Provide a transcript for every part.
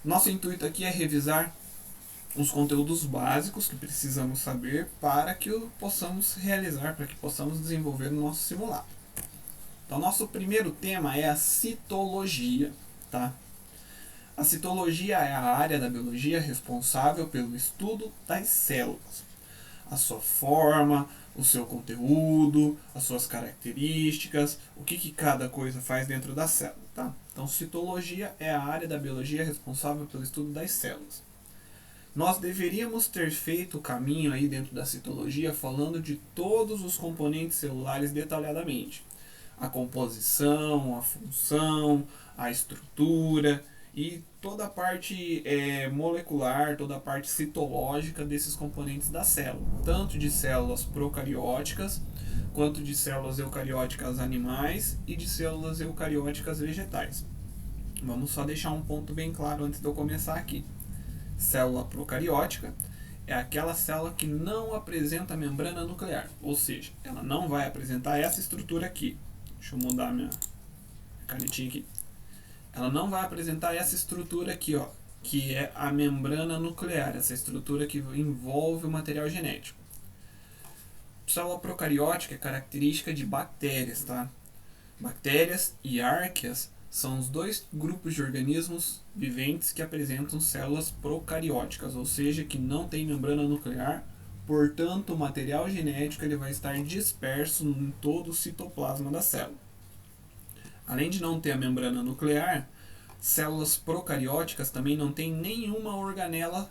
Nosso intuito aqui é revisar os conteúdos básicos que precisamos saber para que possamos realizar, para que possamos desenvolver o nosso simulado. Então, nosso primeiro tema é a citologia, tá? A citologia é a área da biologia responsável pelo estudo das células. A sua forma, o seu conteúdo, as suas características, o que cada coisa faz dentro da célula, tá? Então, citologia é a área da biologia responsável pelo estudo das células. Nós deveríamos ter feito o caminho aí dentro da citologia falando de todos os componentes celulares detalhadamente. A composição, a função, a estrutura e toda a parte molecular, toda a parte citológica desses componentes da célula, tanto de células procarióticas, quanto de células eucarióticas animais e de células eucarióticas vegetais. Vamos só deixar um ponto bem claro antes de eu começar aqui. Célula procariótica é aquela célula que não apresenta membrana nuclear, ou seja, ela não vai apresentar essa estrutura aqui. Deixa eu mudar minha canetinha aqui. Ela não vai apresentar essa estrutura aqui, ó, que é a membrana nuclear, essa estrutura que envolve o material genético. Célula procariótica é característica de bactérias, tá? Bactérias e arqueas são os dois grupos de organismos viventes que apresentam células procarióticas, ou seja, que não tem membrana nuclear, portanto o material genético ele vai estar disperso em todo o citoplasma da célula. Além de não ter a membrana nuclear, células procarióticas também não têm nenhuma organela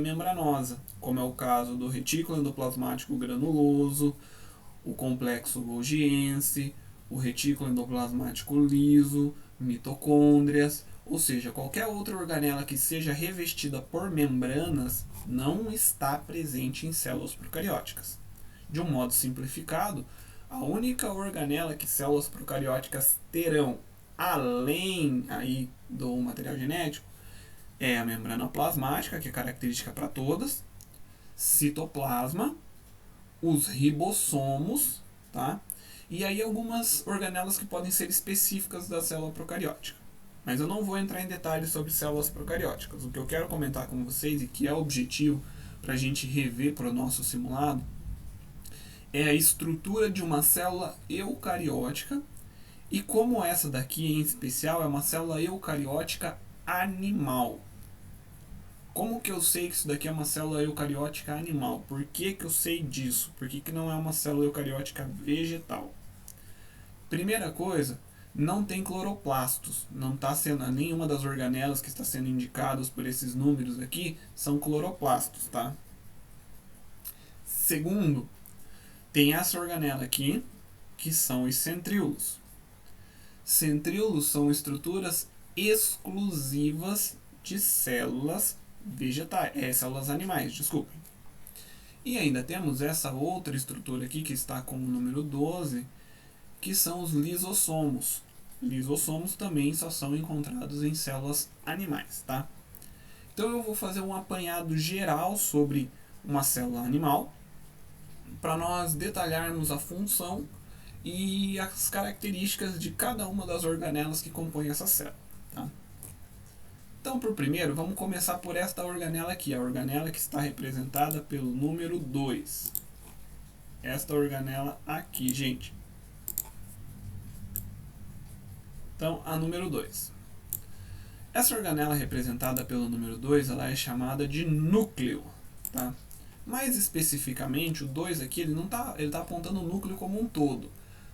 membranosa, como é o caso do retículo endoplasmático granuloso, o complexo golgiense, o retículo endoplasmático liso, mitocôndrias, ou seja, qualquer outra organela que seja revestida por membranas não está presente em células procarióticas. De um modo simplificado, a única organela que células procarióticas terão além aí do material genético é a membrana plasmática, que é característica para todas, citoplasma, os ribossomos, tá? E aí algumas organelas que podem ser específicas da célula procariótica. Mas eu não vou entrar em detalhes sobre células procarióticas. O que eu quero comentar com vocês, e que é o objetivo para a gente rever para o nosso simulado, é a estrutura de uma célula eucariótica, e como essa daqui em especial é uma célula eucariótica animal. Como que eu sei que isso daqui é uma célula eucariótica animal? Por que eu sei disso? Por que não é uma célula eucariótica vegetal? Primeira coisa, não tem cloroplastos. Não está sendo nenhuma das organelas que está sendo indicadas por esses números aqui são cloroplastos, tá? Segundo, tem essa organela aqui, que são os centríolos. Centríolos são estruturas exclusivas de células vegetais, células animais, desculpem. E ainda temos essa outra estrutura aqui que está com o número 12, que são os lisossomos. Lisossomos também só são encontrados em células animais, tá? Então eu vou fazer um apanhado geral sobre uma célula animal, para nós detalharmos a função e as características de cada uma das organelas que compõem essa célula, tá? Então, por primeiro, vamos começar por esta organela aqui, a organela que está representada pelo número 2. Esta organela aqui, gente. Então, a número 2. Essa organela representada pelo número 2, ela é chamada de núcleo, tá? Mais especificamente, o 2 aqui, ele tá apontando o núcleo como um todo,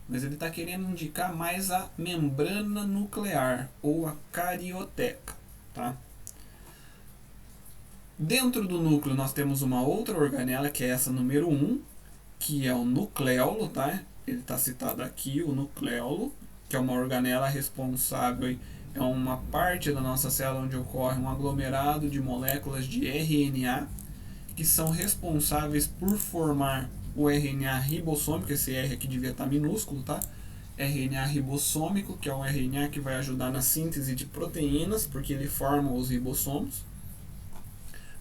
mas ele está querendo indicar mais a membrana nuclear, ou a carioteca, tá? Dentro do núcleo nós temos uma outra organela, que é essa número 1, que é o nucleolo, tá? Ele está citado aqui, o nucleolo, que é uma organela responsável, é uma parte da nossa célula onde ocorre um aglomerado de moléculas de RNA, que são responsáveis por formar o RNA ribossômico, esse R aqui devia estar minúsculo, tá? RNA ribossômico, que é um RNA que vai ajudar na síntese de proteínas, porque ele forma os ribossomos.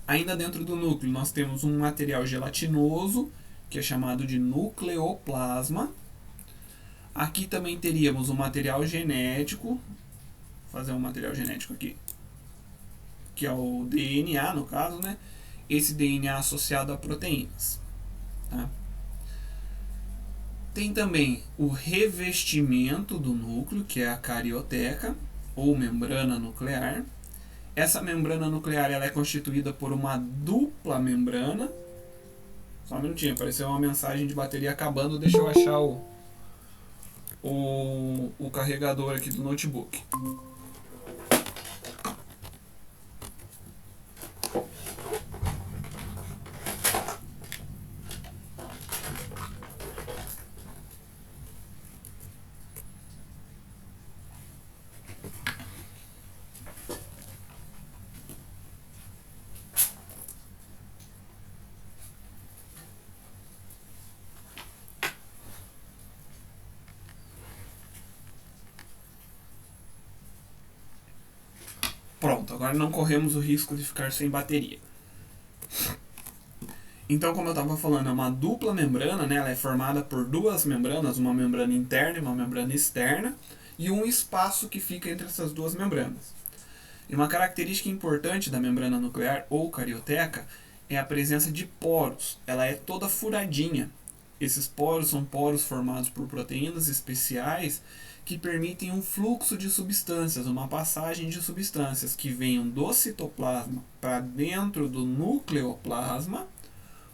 Ainda dentro do núcleo nós temos um material gelatinoso, que é chamado de nucleoplasma. Aqui também teríamos um material genético, vou fazer um material genético aqui. que é o DNA no caso, né? Esse DNA associado a proteínas. Tá? Tem também o revestimento do núcleo, que é a carioteca, ou membrana nuclear. Essa membrana nuclear ela é constituída por uma dupla membrana. Só um minutinho, apareceu uma mensagem de bateria acabando, deixa eu achar o carregador aqui do notebook. Pronto, agora não corremos o risco de ficar sem bateria. Então, como eu estava falando, é uma dupla membrana, né? Ela é formada por duas membranas, uma membrana interna e uma membrana externa, e um espaço que fica entre essas duas membranas. E uma característica importante da membrana nuclear ou carioteca é a presença de poros. Ela é toda furadinha. Esses poros são poros formados por proteínas especiais que permitem um fluxo de substâncias, uma passagem de substâncias que venham do citoplasma para dentro do nucleoplasma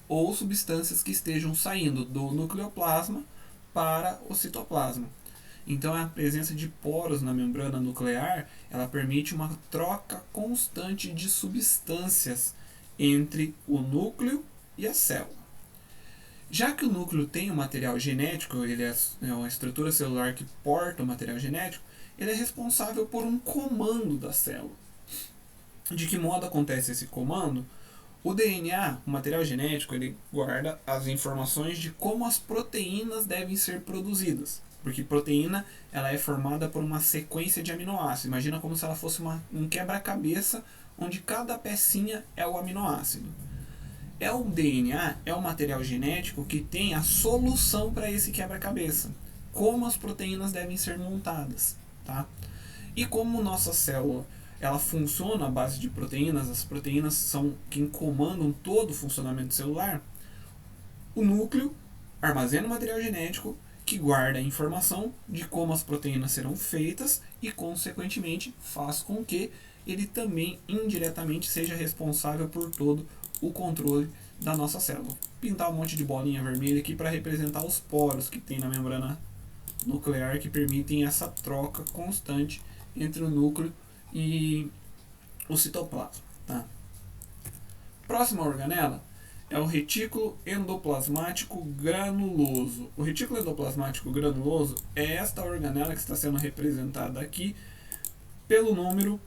ou substâncias que estejam saindo do nucleoplasma para o citoplasma. Então a presença de poros na membrana nuclear, ela permite uma troca constante de substâncias entre o núcleo e a célula. Já que o núcleo tem um material genético, ele é uma estrutura celular que porta o material genético, ele é responsável por um comando da célula. De que modo acontece esse comando? O DNA, o material genético, ele guarda as informações de como as proteínas devem ser produzidas. Porque proteína ela é formada por uma sequência de aminoácidos. Imagina como se ela fosse um quebra-cabeça onde cada pecinha é o aminoácido. O DNA é o material genético que tem a solução para esse quebra-cabeça. Como as proteínas devem ser montadas. Tá? E como nossa célula ela funciona à base de proteínas, as proteínas são quem comandam todo o funcionamento celular, o núcleo armazena o material genético que guarda a informação de como as proteínas serão feitas e, consequentemente, faz com que ele também indiretamente seja responsável por todo o controle da nossa célula. Vou pintar um monte de bolinha vermelha aqui para representar os poros que tem na membrana nuclear que permitem essa troca constante entre o núcleo e o citoplasma. Tá? Próxima organela é o retículo endoplasmático granuloso. O retículo endoplasmático granuloso é esta organela que está sendo representada aqui pelo número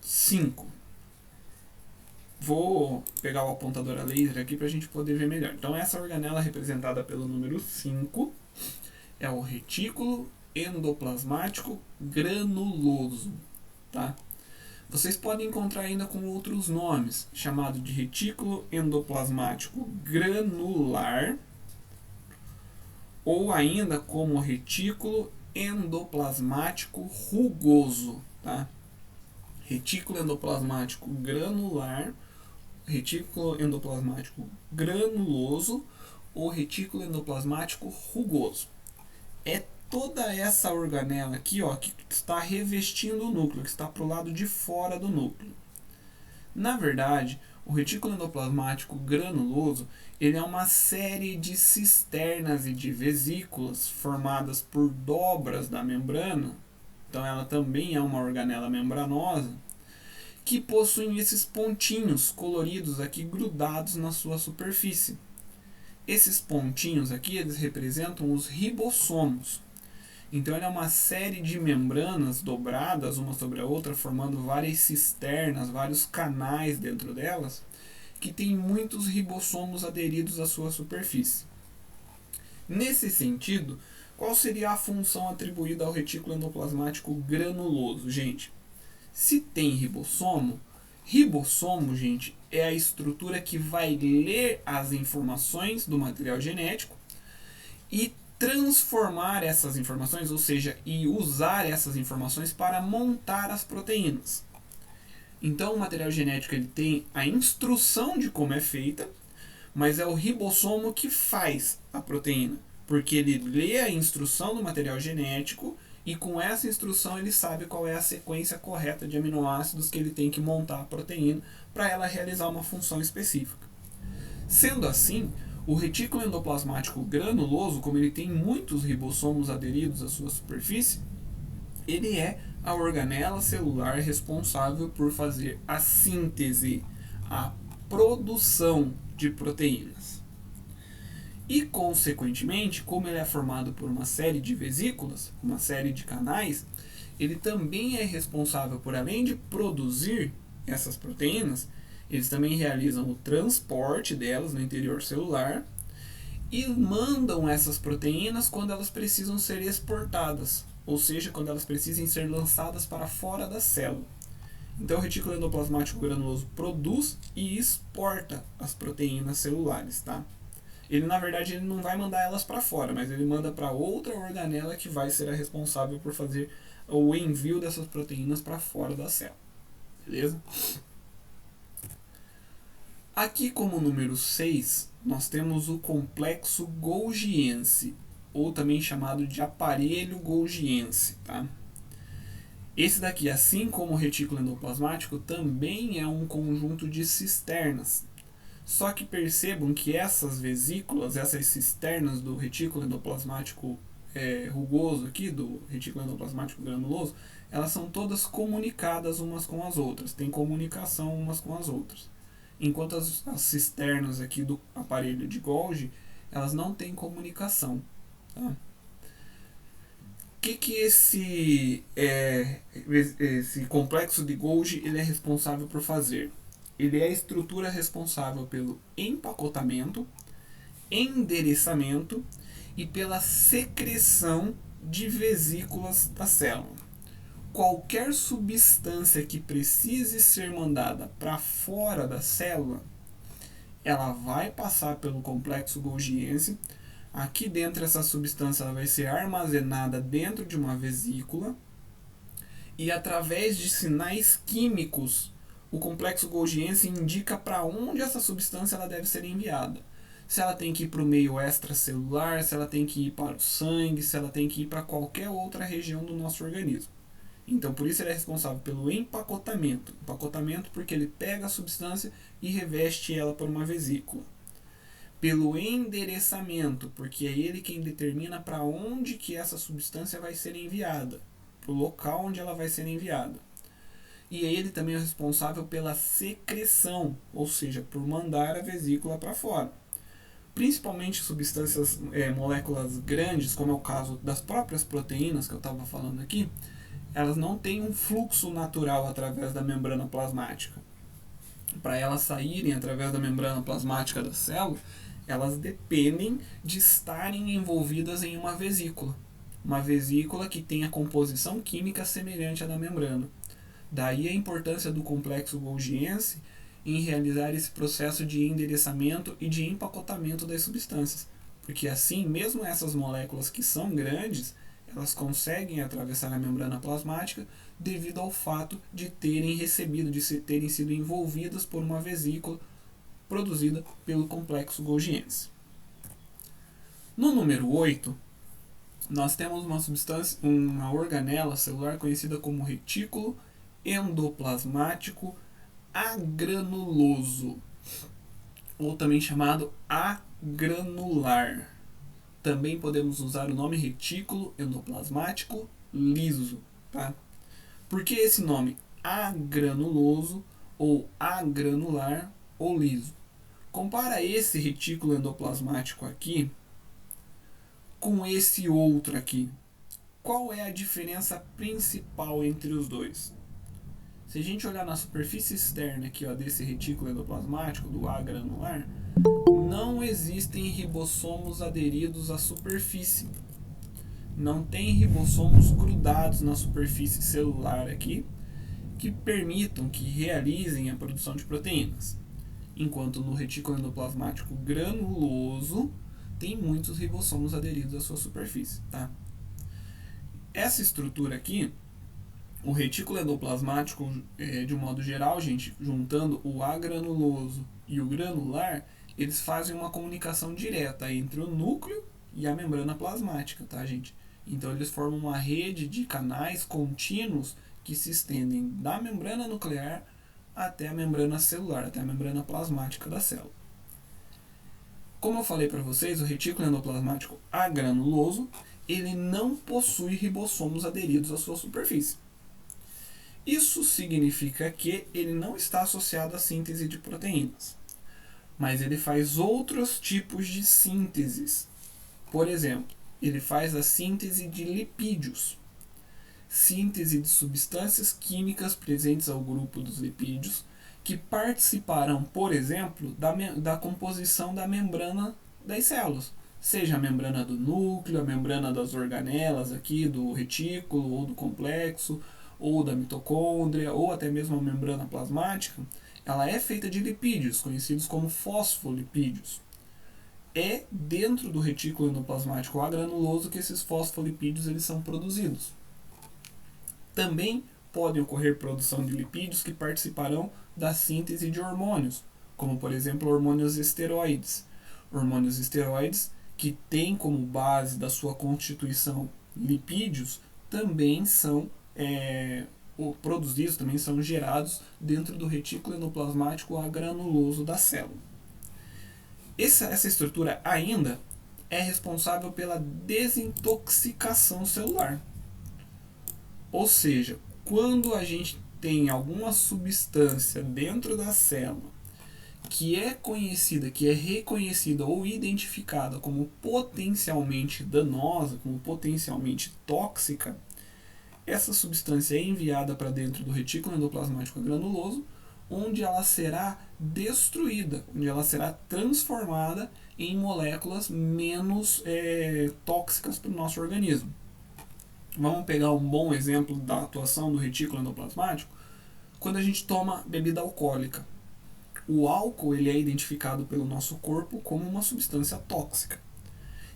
5. Vou pegar o apontador a laser aqui para a gente poder ver melhor. Então essa organela representada pelo número 5 é o retículo endoplasmático granuloso. Tá? Vocês podem encontrar ainda com outros nomes, chamado de retículo endoplasmático granular, ou ainda como retículo endoplasmático rugoso. Tá? Retículo endoplasmático granular, retículo endoplasmático granuloso ou retículo endoplasmático rugoso. É toda essa organela aqui, ó, que está revestindo o núcleo, que está para o lado de fora do núcleo. Na verdade, o retículo endoplasmático granuloso ele é uma série de cisternas e de vesículas formadas por dobras da membrana. Então ela também é uma organela membranosa que possuem esses pontinhos coloridos aqui grudados na sua superfície. Esses pontinhos aqui eles representam os ribossomos. Então ela é uma série de membranas dobradas uma sobre a outra, formando várias cisternas, vários canais dentro delas, que tem muitos ribossomos aderidos à sua superfície. Nesse sentido, qual seria a função atribuída ao retículo endoplasmático granuloso, gente? Se tem ribossomo, gente, é a estrutura que vai ler as informações do material genético e transformar essas informações, ou seja, e usar essas informações para montar as proteínas. Então o material genético ele tem a instrução de como é feita, mas é o ribossomo que faz a proteína, porque ele lê a instrução do material genético e com essa instrução ele sabe qual é a sequência correta de aminoácidos que ele tem que montar a proteína para ela realizar uma função específica. Sendo assim, o retículo endoplasmático granuloso, como ele tem muitos ribossomos aderidos à sua superfície, ele é a organela celular responsável por fazer a síntese, a produção de proteínas. E, consequentemente, como ele é formado por uma série de vesículas, uma série de canais, ele também é responsável por, além de produzir essas proteínas, eles também realizam o transporte delas no interior celular e mandam essas proteínas quando elas precisam ser exportadas, ou seja, quando elas precisem ser lançadas para fora da célula. Então o retículo endoplasmático granuloso produz e exporta as proteínas celulares, tá? Ele, na verdade, ele não vai mandar elas para fora, mas ele manda para outra organela que vai ser a responsável por fazer o envio dessas proteínas para fora da célula. Beleza? Aqui, como número 6, nós temos o complexo golgiense, ou também chamado de aparelho golgiense, tá? Esse daqui, assim como o retículo endoplasmático, também é um conjunto de cisternas. Só que percebam que essas vesículas, essas cisternas do retículo endoplasmático rugoso aqui, do retículo endoplasmático granuloso, elas são todas comunicadas umas com as outras, tem comunicação umas com as outras. Enquanto as cisternas aqui do aparelho de Golgi, elas não têm comunicação. Tá? O que esse complexo de Golgi ele é responsável por fazer? Ele é a estrutura responsável pelo empacotamento, endereçamento e pela secreção de vesículas da célula. Qualquer substância que precise ser mandada para fora da célula, ela vai passar pelo complexo golgiense. Aqui dentro essa substância ela vai ser armazenada dentro de uma vesícula e através de sinais químicos o complexo golgiense indica para onde essa substância ela deve ser enviada. Se ela tem que ir para o meio extracelular, se ela tem que ir para o sangue, se ela tem que ir para qualquer outra região do nosso organismo. Então, por isso ele é responsável pelo empacotamento. Empacotamento porque ele pega a substância e reveste ela por uma vesícula. Pelo endereçamento, porque é ele quem determina para onde que essa substância vai ser enviada, para o local onde ela vai ser enviada. E ele também é responsável pela secreção, ou seja, por mandar a vesícula para fora. Principalmente substâncias, moléculas grandes, como é o caso das próprias proteínas que eu estava falando aqui, elas não têm um fluxo natural através da membrana plasmática. Para elas saírem através da membrana plasmática da célula, elas dependem de estarem envolvidas em uma vesícula. Uma vesícula que tem a composição química semelhante à da membrana. Daí a importância do complexo golgiense em realizar esse processo de endereçamento e de empacotamento das substâncias. Porque assim, mesmo essas moléculas que são grandes, elas conseguem atravessar a membrana plasmática devido ao fato de terem recebido, de terem sido envolvidas por uma vesícula produzida pelo complexo golgiense. No número 8, nós temos uma substância, uma organela celular conhecida como retículo endoplasmático agranuloso, ou também chamado agranular. Também podemos usar o nome retículo endoplasmático liso. Tá? Por que esse nome agranuloso ou agranular ou liso? Compara esse retículo endoplasmático aqui com esse outro aqui. Qual é a diferença principal entre os dois? Se a gente olhar na superfície externa aqui, ó, desse retículo endoplasmático, do agranular, não existem ribossomos aderidos à superfície. Não tem ribossomos grudados na superfície celular aqui que permitam, que realizem a produção de proteínas. Enquanto no retículo endoplasmático granuloso tem muitos ribossomos aderidos à sua superfície. Tá? Essa estrutura aqui, O retículo endoplasmático, de um modo geral, gente, juntando o agranuloso e o granular, eles fazem uma comunicação direta entre o núcleo e a membrana plasmática, tá, gente? Então eles formam uma rede de canais contínuos que se estendem da membrana nuclear até a membrana celular, até a membrana plasmática da célula. Como eu falei para vocês, o retículo endoplasmático agranuloso, ele não possui ribossomos aderidos à sua superfície. Isso significa que ele não está associado à síntese de proteínas, mas ele faz outros tipos de sínteses. Por exemplo, ele faz a síntese de lipídios, síntese de substâncias químicas presentes ao grupo dos lipídios, que participarão, por exemplo, da composição da membrana das células, seja a membrana do núcleo, a membrana das organelas aqui, do retículo ou do complexo, ou da mitocôndria, ou até mesmo a membrana plasmática. Ela é feita de lipídios, conhecidos como fosfolipídios. É dentro do retículo endoplasmático agranuloso que esses fosfolipídios eles são produzidos. Também podem ocorrer produção de lipídios que participarão da síntese de hormônios, como por exemplo hormônios esteroides. Hormônios esteroides que têm como base da sua constituição lipídios também são produzidos, também são gerados dentro do retículo endoplasmático agranuloso da célula. Essa estrutura ainda é responsável pela desintoxicação celular. Ou seja, quando a gente tem alguma substância dentro da célula que é conhecida, que é reconhecida ou identificada como potencialmente danosa, como potencialmente tóxica, essa substância é enviada para dentro do retículo endoplasmático granuloso, onde ela será destruída, onde ela será transformada em moléculas menos tóxicas para o nosso organismo. Vamos pegar um bom exemplo da atuação do retículo endoplasmático quando a gente toma bebida alcoólica. O álcool ele é identificado pelo nosso corpo como uma substância tóxica.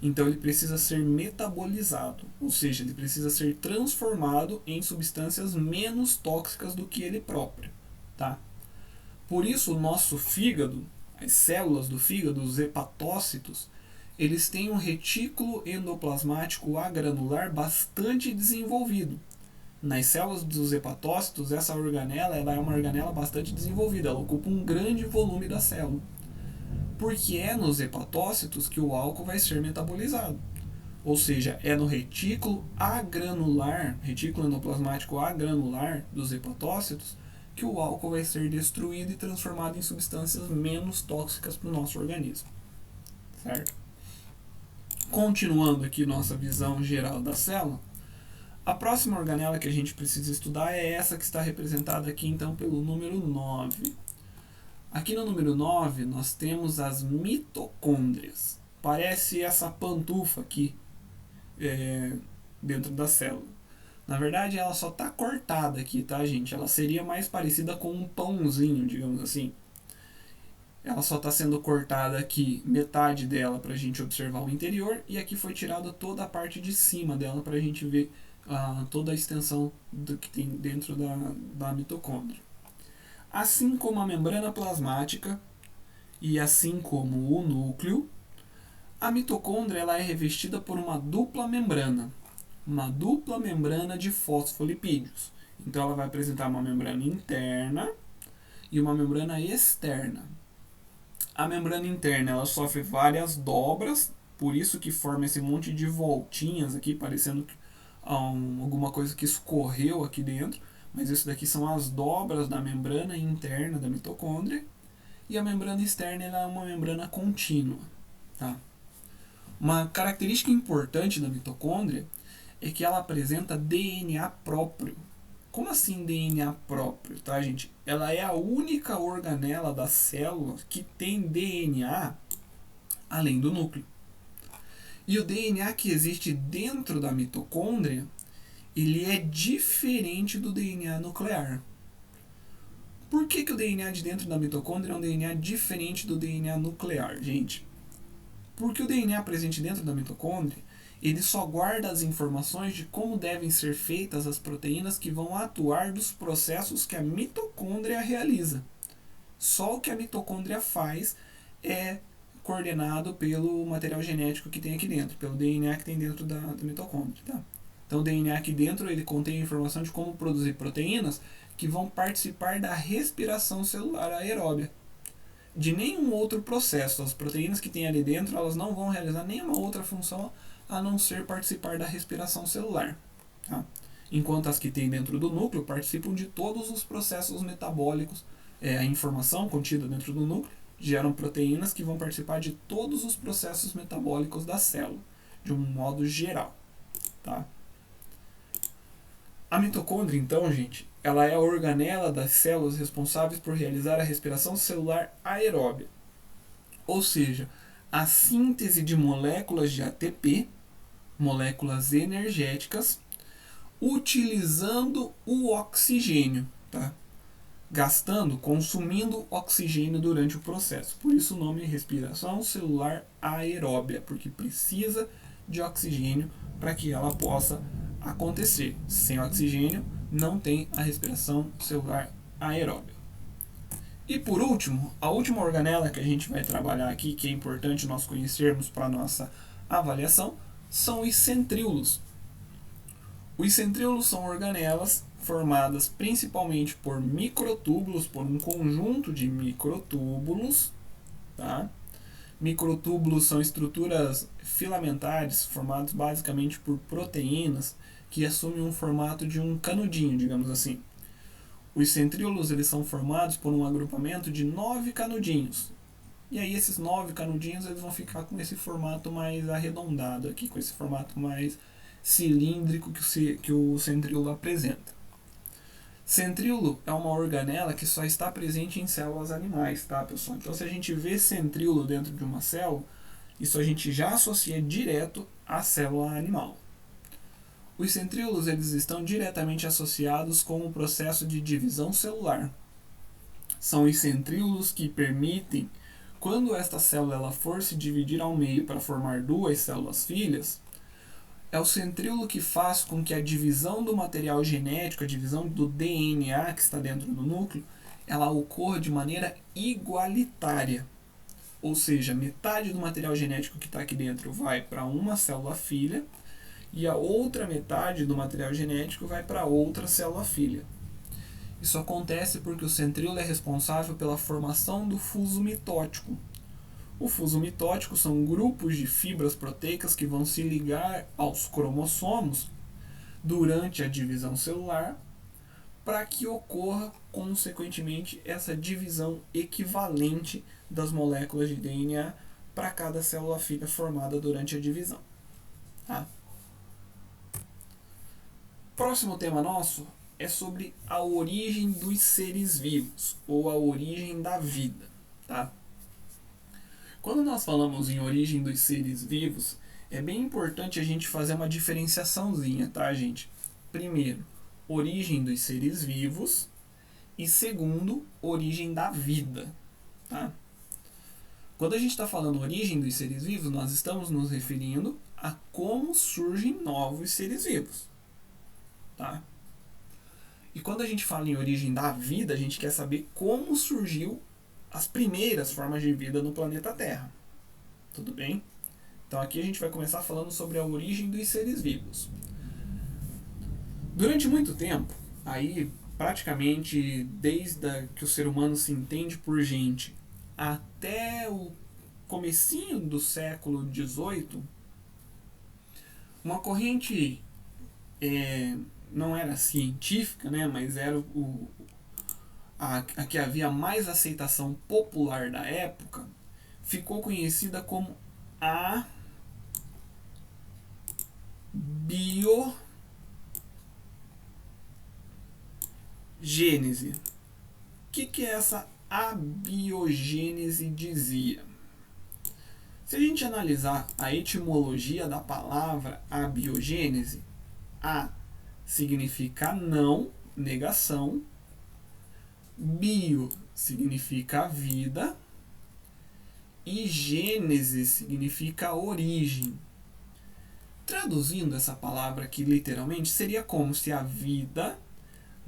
Então ele precisa ser metabolizado, ou seja, ele precisa ser transformado em substâncias menos tóxicas do que ele próprio, tá? Por isso o nosso fígado, as células do fígado, os hepatócitos, eles têm um retículo endoplasmático agranular bastante desenvolvido. Nas células dos hepatócitos, essa organela ela é uma organela bastante desenvolvida, ela ocupa um grande volume da célula. Porque é nos hepatócitos que o álcool vai ser metabolizado. Ou seja, é no retículo agranular, retículo endoplasmático agranular dos hepatócitos, que o álcool vai ser destruído e transformado em substâncias menos tóxicas para o nosso organismo. Certo? Continuando aqui nossa visão geral da célula, a próxima organela que a gente precisa estudar é essa que está representada aqui então pelo número 9. Aqui no número 9 nós temos as mitocôndrias. Parece essa pantufa aqui dentro da célula. Na verdade ela só está cortada aqui, tá, gente? Ela seria mais parecida com um pãozinho, digamos assim. Ela só está sendo cortada aqui, metade dela para a gente observar o interior, e aqui foi tirada toda a parte de cima dela para a gente ver toda a extensão do que tem dentro da mitocôndria. Assim como a membrana plasmática e assim como o núcleo, a mitocôndria ela é revestida por uma dupla membrana de fosfolipídios. Então ela vai apresentar uma membrana interna e uma membrana externa. A membrana interna ela sofre várias dobras, por isso que forma esse monte de voltinhas aqui, parecendo alguma coisa que escorreu aqui dentro. Mas isso daqui são as dobras da membrana interna da mitocôndria. E a membrana externa ela é uma membrana contínua. Tá? Uma característica importante da mitocôndria é que ela apresenta DNA próprio. Como assim DNA próprio? Tá, gente? Ela é a única organela da célula que tem DNA além do núcleo. E o DNA que existe dentro da mitocôndria ele é diferente do DNA nuclear. Por que o DNA de dentro da mitocôndria é um DNA diferente do DNA nuclear, gente? Porque o DNA presente dentro da mitocôndria, ele só guarda as informações de como devem ser feitas as proteínas que vão atuar dos processos que a mitocôndria realiza. Só o que a mitocôndria faz é coordenado pelo material genético que tem aqui dentro, pelo DNA que tem dentro da mitocôndria. Tá? Então o DNA aqui dentro ele contém a informação de como produzir proteínas que vão participar da respiração celular aeróbia. De nenhum outro processo. As proteínas que tem ali dentro elas não vão realizar nenhuma outra função a não ser participar da respiração celular. Tá? Enquanto as que tem dentro do núcleo participam de todos os processos metabólicos. A informação contida dentro do núcleo geram proteínas que vão participar de todos os processos metabólicos da célula, de um modo geral. Tá? A mitocôndria, então, gente, ela é a organela das células responsáveis por realizar a respiração celular aeróbia. Ou seja, a síntese de moléculas de ATP, moléculas energéticas, utilizando o oxigênio, tá? Consumindo oxigênio durante o processo. Por isso o nome é respiração celular aeróbia, porque precisa de oxigênio para que ela possa acontecer. Sem oxigênio não tem a respiração celular aeróbia. E por último, a última organela que a gente vai trabalhar aqui, que é importante nós conhecermos para a nossa avaliação, são os centríolos. Os centríolos são organelas formadas principalmente por microtúbulos, por um conjunto de microtúbulos. Tá? Microtúbulos são estruturas filamentares formadas basicamente por proteínas que assumem um formato de um canudinho, digamos assim. Os centríolos eles são formados por um agrupamento de 9 canudinhos. E aí esses 9 canudinhos eles vão ficar com esse formato mais arredondado aqui, com esse formato mais cilíndrico que o centríolo apresenta. Centríolo é uma organela que só está presente em células animais, tá, pessoal? Então, se a gente vê centríolo dentro de uma célula, isso a gente já associa direto à célula animal. Os centríolos eles estão diretamente associados com o processo de divisão celular. São os centríolos que permitem, quando esta célula ela for se dividir ao meio para formar duas células filhas, é o centríolo que faz com que a divisão do material genético, a divisão do DNA que está dentro do núcleo, ela ocorra de maneira igualitária. Ou seja, metade do material genético que está aqui dentro vai para uma célula filha e a outra metade do material genético vai para outra célula filha. Isso acontece porque o centríolo é responsável pela formação do fuso mitótico. O fuso mitótico são grupos de fibras proteicas que vão se ligar aos cromossomos durante a divisão celular para que ocorra, consequentemente, essa divisão equivalente das moléculas de DNA para cada célula filha formada durante a divisão. Tá? Próximo tema nosso é sobre a origem dos seres vivos, ou a origem da vida. Tá? Quando nós falamos em origem dos seres vivos, é bem importante a gente fazer uma diferenciaçãozinha, tá, gente? Primeiro, origem dos seres vivos e segundo, origem da vida, tá? Quando a gente está falando origem dos seres vivos, nós estamos nos referindo a como surgem novos seres vivos, tá? E quando a gente fala em origem da vida, a gente quer saber como surgiu as primeiras formas de vida no planeta Terra. Tudo bem? Então aqui a gente vai começar falando sobre a origem dos seres vivos. Durante muito tempo, aí praticamente desde que o ser humano se entende por gente até o comecinho do século XVIII, uma corrente não era científica, né, mas era a que havia mais aceitação popular da época, ficou conhecida como a abiogênese. O que essa abiogênese dizia? Se a gente analisar a etimologia da palavra abiogênese, a significa não, negação, bio significa vida e gênese significa origem. Traduzindo essa palavra aqui literalmente, seria como se a vida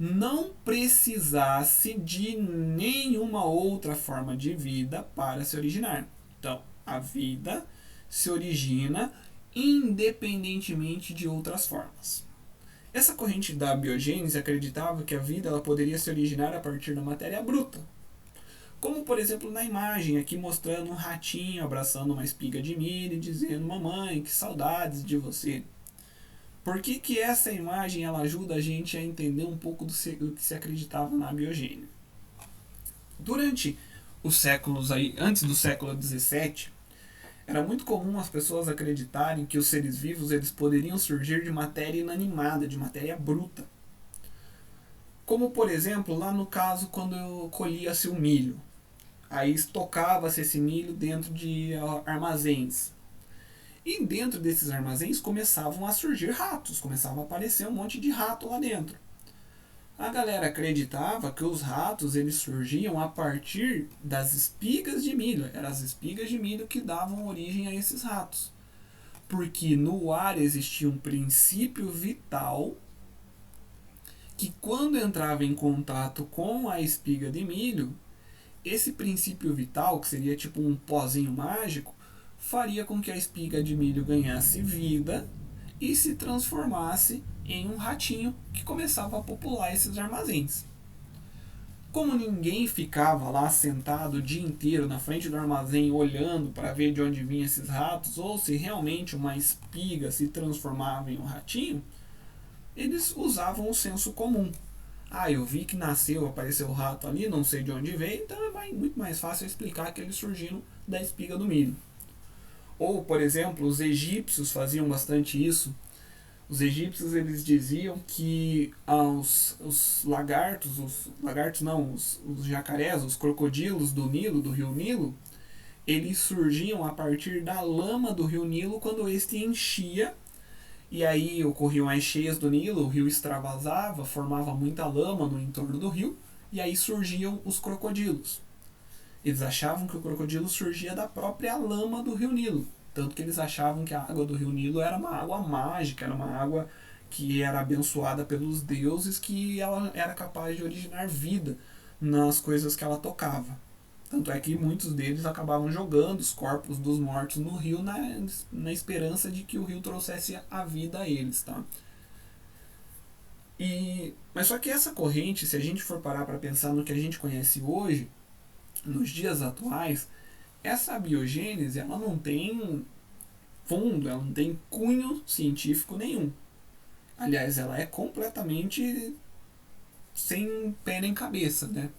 não precisasse de nenhuma outra forma de vida para se originar. Então, a vida se origina independentemente de outras formas. Essa corrente da biogênese acreditava que a vida ela poderia se originar a partir da matéria bruta. Como, por exemplo, na imagem aqui mostrando um ratinho abraçando uma espiga de milho e dizendo: mamãe, que saudades de você. Por que essa imagem ela ajuda a gente a entender um pouco do que se acreditava na biogênese? Durante os séculos aí, antes do século XVII, era muito comum as pessoas acreditarem que os seres vivos eles poderiam surgir de matéria inanimada, de matéria bruta. Como, por exemplo, lá no caso quando colhia-se o milho. Aí estocava-se esse milho dentro de armazéns. E dentro desses armazéns começavam a surgir ratos, começava a aparecer um monte de rato lá dentro. A galera acreditava que os ratos eles surgiam a partir das espigas de milho. Eram as espigas de milho que davam origem a esses ratos. Porque no ar existia um princípio vital que quando entrava em contato com a espiga de milho, esse princípio vital, que seria tipo um pozinho mágico, faria com que a espiga de milho ganhasse vida e se transformasse em um ratinho que começava a popular esses armazéns. Como ninguém ficava lá sentado o dia inteiro na frente do armazém olhando para ver de onde vinham esses ratos ou se realmente uma espiga se transformava em um ratinho, eles usavam o senso comum. Eu vi que nasceu, apareceu o rato ali, não sei de onde veio, então é muito mais fácil explicar que eles surgiram da espiga do milho. Ou, por exemplo, os egípcios faziam bastante isso. Os egípcios eles diziam que os lagartos, os jacarés, os crocodilos do Nilo, do rio Nilo, eles surgiam a partir da lama do rio Nilo quando este enchia. E aí ocorriam as cheias do Nilo, o rio extravasava, formava muita lama no entorno do rio, e aí surgiam os crocodilos. Eles achavam que o crocodilo surgia da própria lama do rio Nilo, tanto que eles achavam que a água do rio Nilo era uma água mágica, era uma água que era abençoada pelos deuses, que ela era capaz de originar vida nas coisas que ela tocava. Tanto é que muitos deles acabavam jogando os corpos dos mortos no rio na esperança de que o rio trouxesse a vida a eles, tá? Mas só que essa corrente, se a gente for parar para pensar no que a gente conhece hoje, nos dias atuais, essa biogênese ela não tem fundo, ela não tem cunho científico nenhum. Aliás, ela é completamente sem pé nem cabeça, né?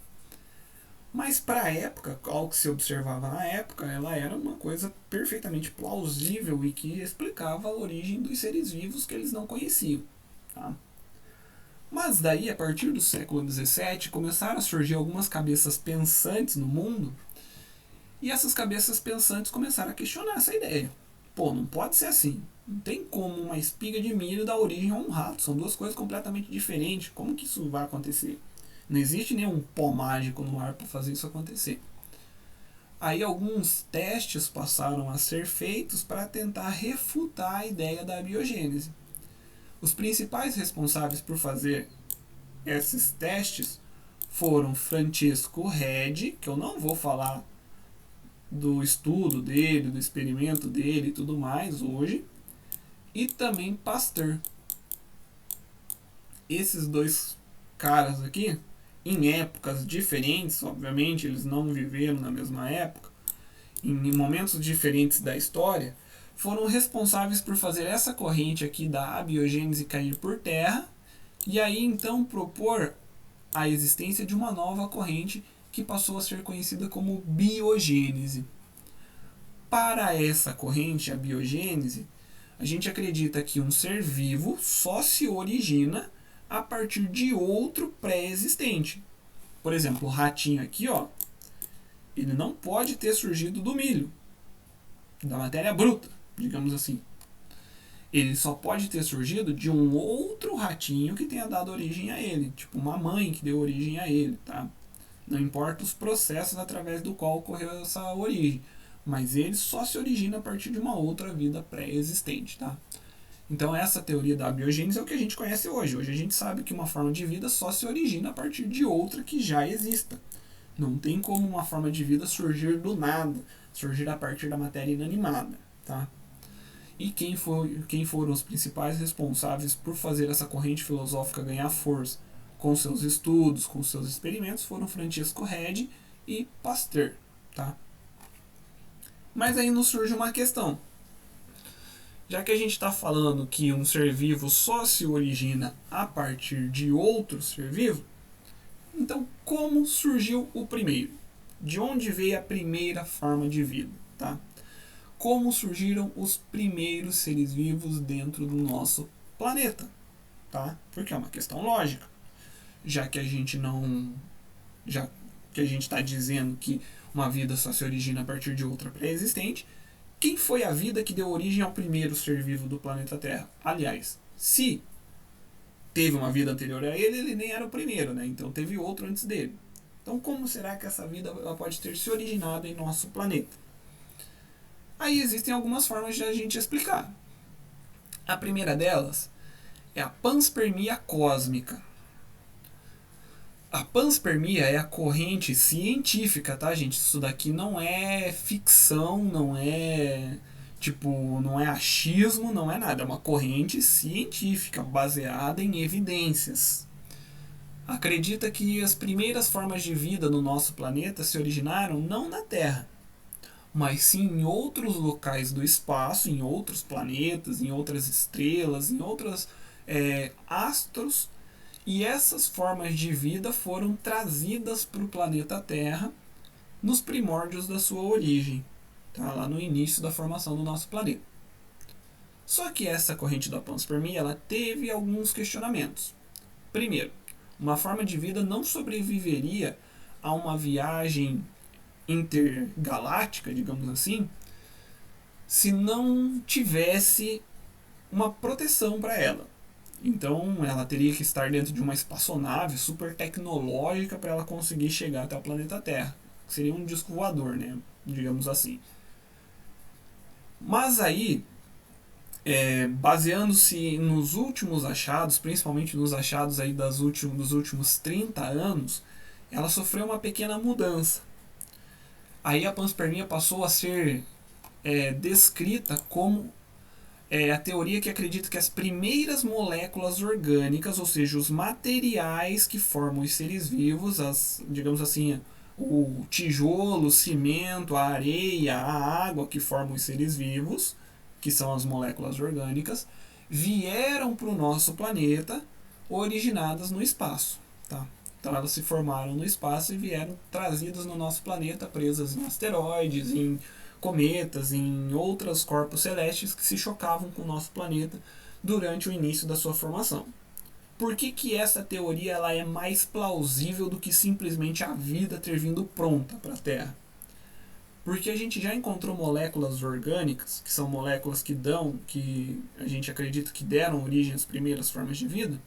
Mas para a época, ao que se observava na época, ela era uma coisa perfeitamente plausível e que explicava a origem dos seres vivos que eles não conheciam. Tá? Mas daí, a partir do século XVII, começaram a surgir algumas cabeças pensantes no mundo, e essas cabeças pensantes começaram a questionar essa ideia. Não pode ser assim. Não tem como uma espiga de milho dar origem a um rato. São duas coisas completamente diferentes. Como que isso vai acontecer? Não existe nenhum pó mágico no ar para fazer isso acontecer. Aí alguns testes passaram a ser feitos para tentar refutar a ideia da biogênese. Os principais responsáveis por fazer esses testes foram Francesco Redi, que eu não vou falar do estudo dele, do experimento dele e tudo mais hoje, e também Pasteur. Esses dois caras aqui, em épocas diferentes, obviamente, eles não viveram na mesma época, em momentos diferentes da história, foram responsáveis por fazer essa corrente aqui da abiogênese cair por terra, e aí então propor a existência de uma nova corrente que passou a ser conhecida como biogênese. Para essa corrente, a biogênese, a gente acredita que um ser vivo só se origina a partir de outro pré-existente. Por exemplo, o ratinho aqui, ele não pode ter surgido do milho, da matéria bruta, digamos assim. Ele só pode ter surgido de um outro ratinho que tenha dado origem a ele, tipo uma mãe que deu origem a ele, tá? Não importa os processos através do qual ocorreu essa origem, mas ele só se origina a partir de uma outra vida pré-existente, tá? Então essa teoria da abiogênese é o que a gente conhece hoje. Hoje a gente sabe que uma forma de vida só se origina a partir de outra que já exista. Não tem como uma forma de vida surgir do nada, surgir a partir da matéria inanimada, tá? E quem foram os principais responsáveis por fazer essa corrente filosófica ganhar força com seus estudos, com seus experimentos, foram Francisco Redi e Pasteur, tá? Mas aí nos surge uma questão. Já que a gente está falando que um ser vivo só se origina a partir de outro ser vivo, então como surgiu o primeiro? De onde veio a primeira forma de vida? Tá? Como surgiram os primeiros seres vivos dentro do nosso planeta? Tá? Porque é uma questão lógica. Já que a gente está dizendo que uma vida só se origina a partir de outra pré-existente, quem foi a vida que deu origem ao primeiro ser vivo do planeta Terra? Aliás, se teve uma vida anterior a ele, ele nem era o primeiro, né? Então teve outro antes dele. Então como será que essa vida ela pode ter se originado em nosso planeta? Aí existem algumas formas de a gente explicar. A primeira delas é a panspermia cósmica. A panspermia é a corrente científica, tá, gente? Isso daqui não é ficção, não é achismo, não é nada. É uma corrente científica baseada em evidências. Acredita que as primeiras formas de vida no nosso planeta se originaram não na Terra, mas sim em outros locais do espaço, em outros planetas, em outras estrelas, em outros astros. E essas formas de vida foram trazidas para o planeta Terra nos primórdios da sua origem, tá? Lá no início da formação do nosso planeta. Só que essa corrente da panspermia ela teve alguns questionamentos. Primeiro, uma forma de vida não sobreviveria a uma viagem intergaláctica, digamos assim, se não tivesse uma proteção para ela. Então ela teria que estar dentro de uma espaçonave super tecnológica para ela conseguir chegar até o planeta Terra. Seria um disco voador, né? Digamos assim. Mas aí, baseando-se nos últimos achados, principalmente nos achados aí dos últimos 30 anos, ela sofreu uma pequena mudança. Aí a panspermia passou a ser descrita como a teoria que acredita que as primeiras moléculas orgânicas, ou seja, os materiais que formam os seres vivos, digamos assim, o tijolo, o cimento, a areia, a água que formam os seres vivos, que são as moléculas orgânicas, vieram para o nosso planeta originadas no espaço. Tá? Então elas se formaram no espaço e vieram trazidas no nosso planeta, presas em asteroides, em cometas, em outros corpos celestes que se chocavam com o nosso planeta durante o início da sua formação. Por que essa teoria ela é mais plausível do que simplesmente a vida ter vindo pronta para a Terra? Porque a gente já encontrou moléculas orgânicas, que são moléculas que a gente acredita que deram origem às primeiras formas de vida.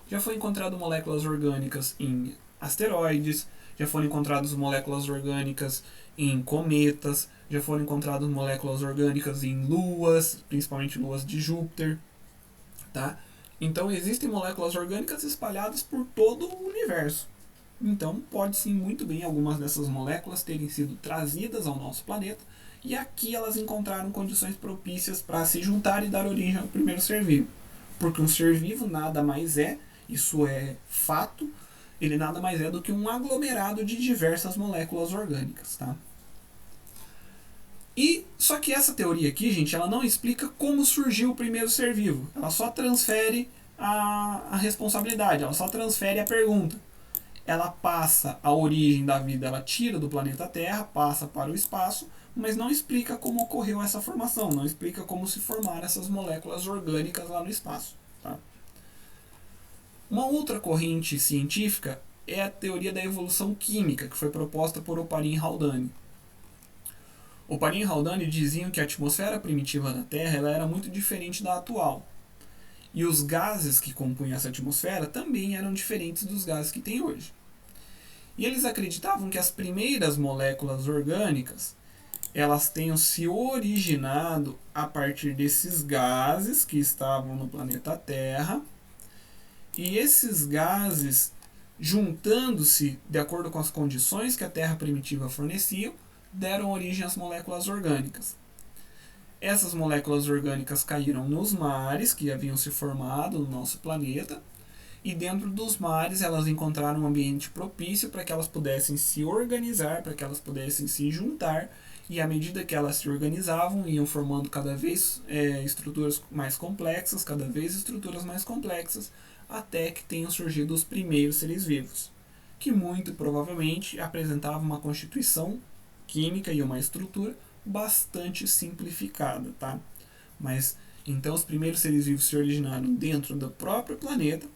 Já foi encontrado moléculas orgânicas em asteroides, já foram encontradas moléculas orgânicas em cometas, já foram encontradas moléculas orgânicas em luas, principalmente luas de Júpiter, tá? Então existem moléculas orgânicas espalhadas por todo o universo. Então pode sim muito bem algumas dessas moléculas terem sido trazidas ao nosso planeta e aqui elas encontraram condições propícias para se juntar e dar origem ao primeiro ser vivo. Porque um ser vivo nada mais isso é fato, ele nada mais é do que um aglomerado de diversas moléculas orgânicas, tá? Só que essa teoria aqui, gente, ela não explica como surgiu o primeiro ser vivo. Ela só transfere a responsabilidade, ela só transfere a pergunta. Ela passa a origem da vida, ela tira do planeta Terra, passa para o espaço, mas não explica como ocorreu essa formação, não explica como se formaram essas moléculas orgânicas lá no espaço. Tá? Uma outra corrente científica é a teoria da evolução química, que foi proposta por Oparin e Haldane. Oparin e Haldane diziam que a atmosfera primitiva da Terra ela era muito diferente da atual. E os gases que compunham essa atmosfera também eram diferentes dos gases que tem hoje. E eles acreditavam que as primeiras moléculas orgânicas elas tenham se originado a partir desses gases que estavam no planeta Terra, e esses gases, juntando-se de acordo com as condições que a Terra primitiva fornecia, deram origem às moléculas orgânicas. Essas moléculas orgânicas caíram nos mares que haviam se formado no nosso planeta, e dentro dos mares elas encontraram um ambiente propício para que elas pudessem se organizar, para que elas pudessem se juntar, e à medida que elas se organizavam, iam formando cada vez estruturas mais complexas, até que tenham surgido os primeiros seres vivos, que muito provavelmente apresentavam uma constituição química e uma estrutura bastante simplificada, tá? Mas então os primeiros seres vivos se originaram dentro do próprio planeta,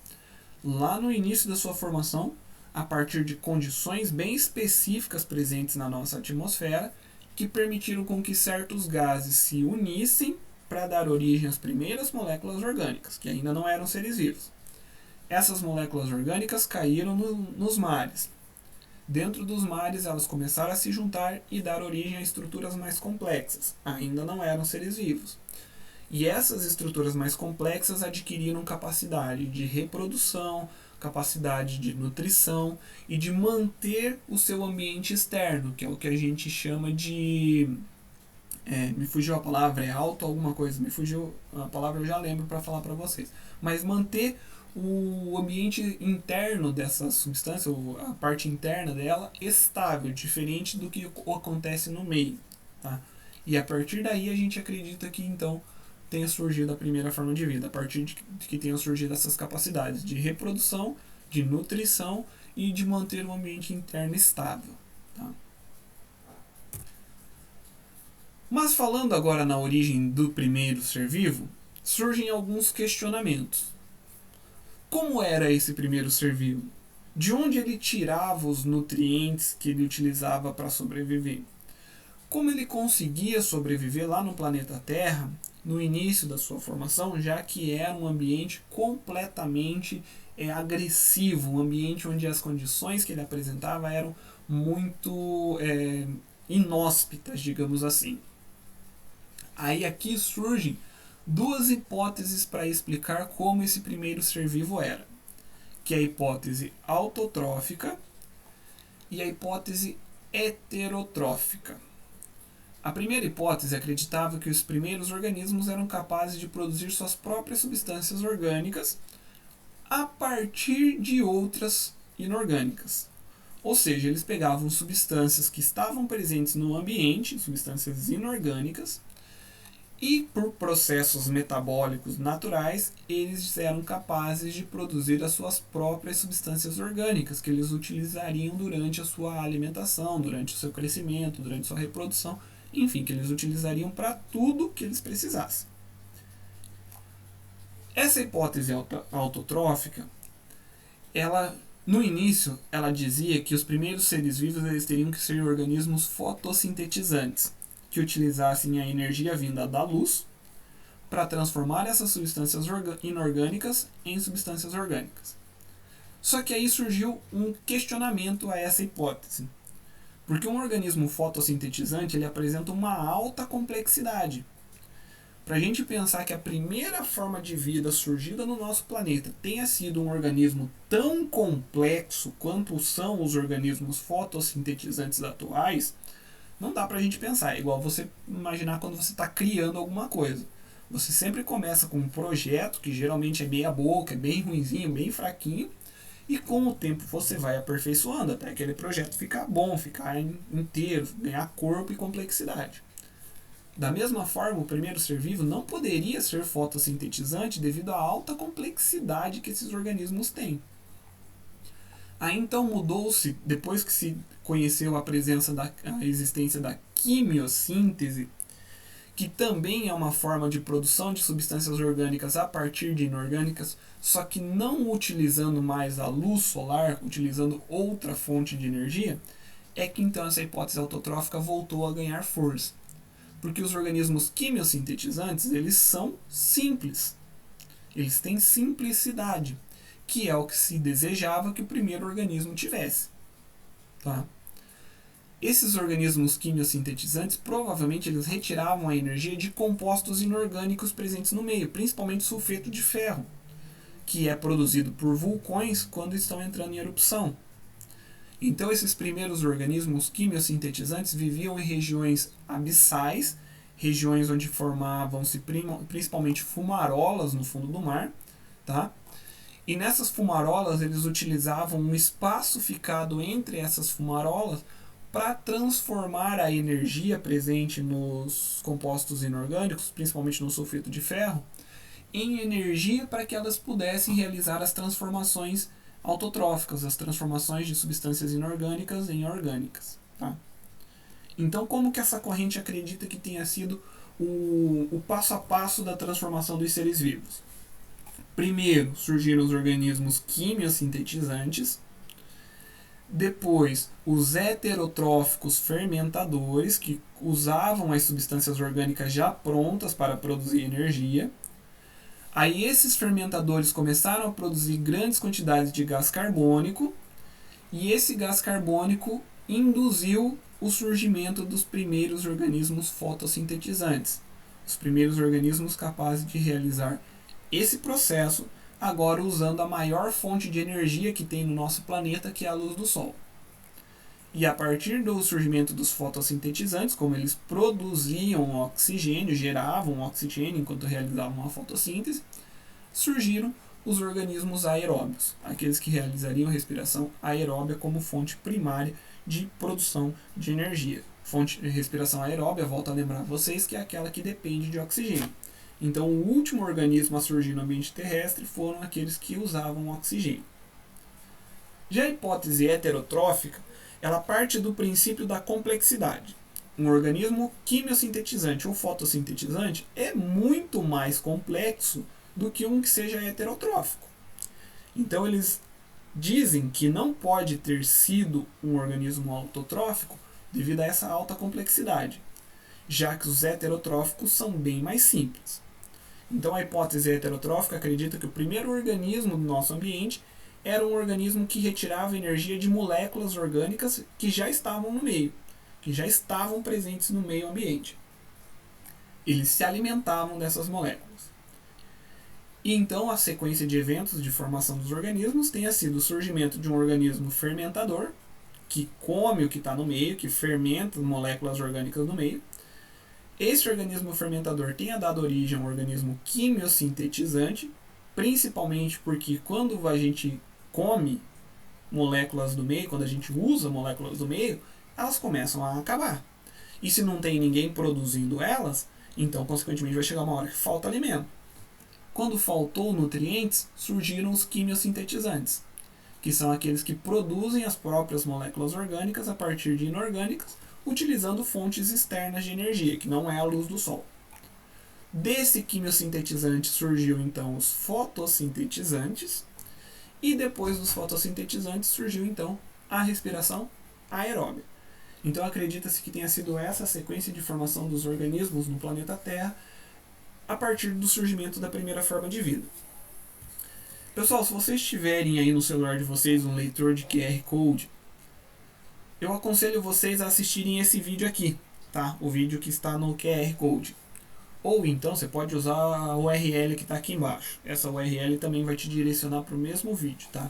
lá no início da sua formação, a partir de condições bem específicas presentes na nossa atmosfera, que permitiram com que certos gases se unissem para dar origem às primeiras moléculas orgânicas, que ainda não eram seres vivos. Essas moléculas orgânicas caíram nos mares. Dentro dos mares, elas começaram a se juntar e dar origem a estruturas mais complexas, ainda não eram seres vivos. E essas estruturas mais complexas adquiriram capacidade de reprodução, capacidade de nutrição e de manter o seu ambiente externo, que é o que a gente chama de... me fugiu a palavra, é auto alguma coisa, me fugiu a palavra, eu já lembro para falar para vocês. Mas manter o ambiente interno dessa substância, a parte interna dela, estável, diferente do que acontece no meio. Tá? E a partir daí a gente acredita que então tenha surgido a primeira forma de vida, a partir de que tenham surgido essas capacidades de reprodução, de nutrição e de manter o ambiente interno estável. Tá? Mas falando agora na origem do primeiro ser vivo, surgem alguns questionamentos. Como era esse primeiro ser vivo? De onde ele tirava os nutrientes que ele utilizava para sobreviver? Como ele conseguia sobreviver lá no planeta Terra, no início da sua formação, já que era um ambiente completamente agressivo, um ambiente onde as condições que ele apresentava eram muito inóspitas, digamos assim. Aí aqui surgem duas hipóteses para explicar como esse primeiro ser vivo era, que é a hipótese autotrófica e a hipótese heterotrófica. A primeira hipótese acreditava que os primeiros organismos eram capazes de produzir suas próprias substâncias orgânicas a partir de outras inorgânicas. Ou seja, eles pegavam substâncias que estavam presentes no ambiente, substâncias inorgânicas, e por processos metabólicos naturais, eles eram capazes de produzir as suas próprias substâncias orgânicas, que eles utilizariam durante a sua alimentação, durante o seu crescimento, durante a sua reprodução, enfim, que eles utilizariam para tudo que eles precisassem. Essa hipótese autotrófica, no início, ela dizia que os primeiros seres vivos eles teriam que ser organismos fotossintetizantes, que utilizassem a energia vinda da luz para transformar essas substâncias inorgânicas em substâncias orgânicas. Só que aí surgiu um questionamento a essa hipótese. Porque um organismo fotossintetizante ele apresenta uma alta complexidade. Para a gente pensar que a primeira forma de vida surgida no nosso planeta tenha sido um organismo tão complexo quanto são os organismos fotossintetizantes atuais, não dá pra gente pensar. É igual você imaginar quando você está criando alguma coisa. Você sempre começa com um projeto que geralmente é meia boca, é bem ruinzinho, bem fraquinho, e com o tempo você vai aperfeiçoando até aquele projeto ficar bom, ficar inteiro, ganhar corpo e complexidade. Da mesma forma, o primeiro ser vivo não poderia ser fotossintetizante devido à alta complexidade que esses organismos têm. Aí então mudou-se, depois que se conheceu a existência da quimiossíntese, que também é uma forma de produção de substâncias orgânicas a partir de inorgânicas, só que não utilizando mais a luz solar, utilizando outra fonte de energia, é que então essa hipótese autotrófica voltou a ganhar força. Porque os organismos quimiosintetizantes, eles são simples. Eles têm simplicidade, que é o que se desejava que o primeiro organismo tivesse. Tá? Esses organismos quimiosintetizantes provavelmente eles retiravam a energia de compostos inorgânicos presentes no meio, principalmente sulfeto de ferro, que é produzido por vulcões quando estão entrando em erupção. Então esses primeiros organismos quimiosintetizantes viviam em regiões abissais, regiões onde formavam-se principalmente fumarolas no fundo do mar, tá? E nessas fumarolas eles utilizavam um espaço ficado entre essas fumarolas para transformar a energia presente nos compostos inorgânicos, principalmente no sulfeto de ferro, em energia para que elas pudessem realizar as transformações autotróficas, as transformações de substâncias inorgânicas em orgânicas. Tá? Então, como que essa corrente acredita que tenha sido o passo a passo da transformação dos seres vivos? Primeiro surgiram os organismos quimiosintetizantes, depois os heterotróficos fermentadores, que usavam as substâncias orgânicas já prontas para produzir energia. Aí esses fermentadores começaram a produzir grandes quantidades de gás carbônico, e esse gás carbônico induziu o surgimento dos primeiros organismos fotossintetizantes, os primeiros organismos capazes de realizar esse processo, agora usando a maior fonte de energia que tem no nosso planeta, que é a luz do Sol. E a partir do surgimento dos fotossintetizantes, como eles produziam oxigênio, geravam oxigênio enquanto realizavam a fotossíntese, surgiram os organismos aeróbios, aqueles que realizariam respiração aeróbia como fonte primária de produção de energia. Fonte de respiração aeróbia, volto a lembrar vocês, que é aquela que depende de oxigênio. Então, o último organismo a surgir no ambiente terrestre foram aqueles que usavam oxigênio. Já a hipótese heterotrófica, ela parte do princípio da complexidade. Um organismo quimiosintetizante ou fotossintetizante é muito mais complexo do que um que seja heterotrófico. Então, eles dizem que não pode ter sido um organismo autotrófico devido a essa alta complexidade, já que os heterotróficos são bem mais simples. Então a hipótese heterotrófica acredita que o primeiro organismo do nosso ambiente era um organismo que retirava energia de moléculas orgânicas que já estavam no meio, que já estavam presentes no meio ambiente. Eles se alimentavam dessas moléculas. E então a sequência de eventos de formação dos organismos tenha sido o surgimento de um organismo fermentador, que come o que está no meio, que fermenta moléculas orgânicas no meio. Esse organismo fermentador tenha dado origem a um organismo quimiosintetizante, principalmente porque quando a gente come moléculas do meio, quando a gente usa moléculas do meio, elas começam a acabar. E se não tem ninguém produzindo elas, então consequentemente vai chegar uma hora que falta alimento. Quando faltou nutrientes, surgiram os quimiosintetizantes, que são aqueles que produzem as próprias moléculas orgânicas a partir de inorgânicas, utilizando fontes externas de energia, que não é a luz do Sol. Desse quimiosintetizante surgiu então os fotossintetizantes, e depois dos fotossintetizantes surgiu então a respiração aeróbia. Então acredita-se que tenha sido essa a sequência de formação dos organismos no planeta Terra a partir do surgimento da primeira forma de vida. Pessoal, se vocês tiverem aí no celular de vocês um leitor de QR Code, eu aconselho vocês a assistirem esse vídeo aqui, tá? O vídeo que está no QR Code. Ou então você pode usar a URL que está aqui embaixo. Essa URL também vai te direcionar para o mesmo vídeo, tá?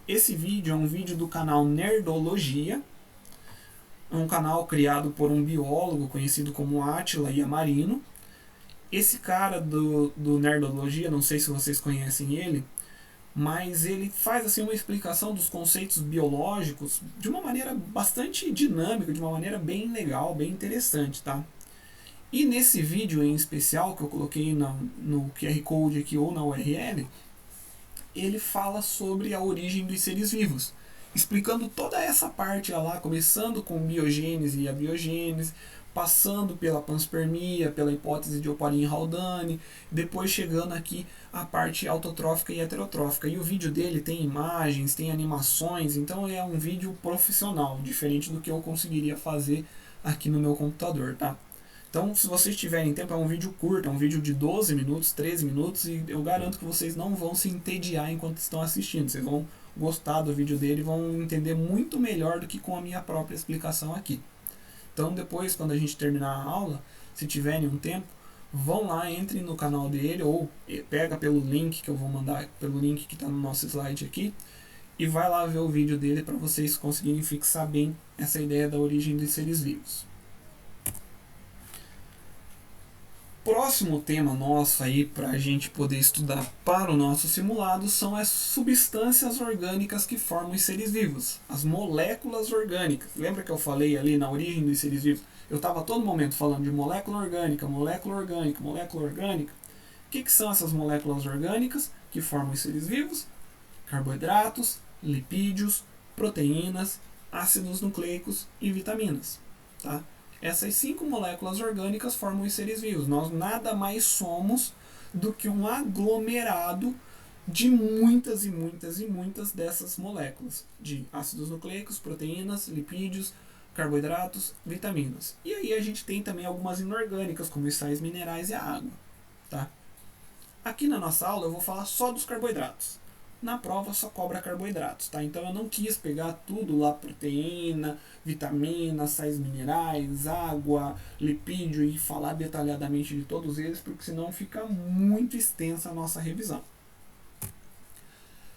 Esse vídeo é um vídeo do canal Nerdologia. É um canal criado por um biólogo conhecido como Átila Yamarino. Esse cara do Nerdologia, não sei se vocês conhecem ele, mas ele faz assim uma explicação dos conceitos biológicos de uma maneira bastante dinâmica, de uma maneira bem legal, bem interessante, tá? E nesse vídeo em especial que eu coloquei no QR Code aqui ou na URL, ele fala sobre a origem dos seres vivos, explicando toda essa parte lá, começando com biogênese e abiogênese, passando pela panspermia, pela hipótese de Oparin-Haldane, depois chegando aqui a parte autotrófica e heterotrófica. E o vídeo dele tem imagens, tem animações, então é um vídeo profissional, diferente do que eu conseguiria fazer aqui no meu computador, tá? Então, se vocês tiverem tempo, é um vídeo curto, é um vídeo de 12 minutos, 13 minutos, e eu garanto que vocês não vão se entediar enquanto estão assistindo, vocês vão gostar do vídeo dele e vão entender muito melhor do que com a minha própria explicação aqui. Então depois, quando a gente terminar a aula, se tiverem um tempo, vão lá, entrem no canal dele ou pega pelo link que eu vou mandar, pelo link que está no nosso slide aqui, e vai lá ver o vídeo dele para vocês conseguirem fixar bem essa ideia da origem dos seres vivos. Próximo tema nosso aí para a gente poder estudar para o nosso simulado são as substâncias orgânicas que formam os seres vivos, as moléculas orgânicas. Lembra que eu falei ali na origem dos seres vivos? Eu estava a todo momento falando de molécula orgânica, molécula orgânica, molécula orgânica. O que são essas moléculas orgânicas que formam os seres vivos? Carboidratos, lipídios, proteínas, ácidos nucleicos e vitaminas. Tá? Essas 5 moléculas orgânicas formam os seres vivos. Nós nada mais somos do que um aglomerado de muitas e muitas e muitas dessas moléculas, de ácidos nucleicos, proteínas, lipídios, carboidratos, vitaminas. E aí a gente tem também algumas inorgânicas, como os sais minerais e a água. Tá? Aqui na nossa aula eu vou falar só dos carboidratos. Na prova só cobra carboidratos, tá? Então eu não quis pegar tudo lá, proteína, vitamina, sais minerais, água, lipídio e falar detalhadamente de todos eles, porque senão fica muito extensa a nossa revisão.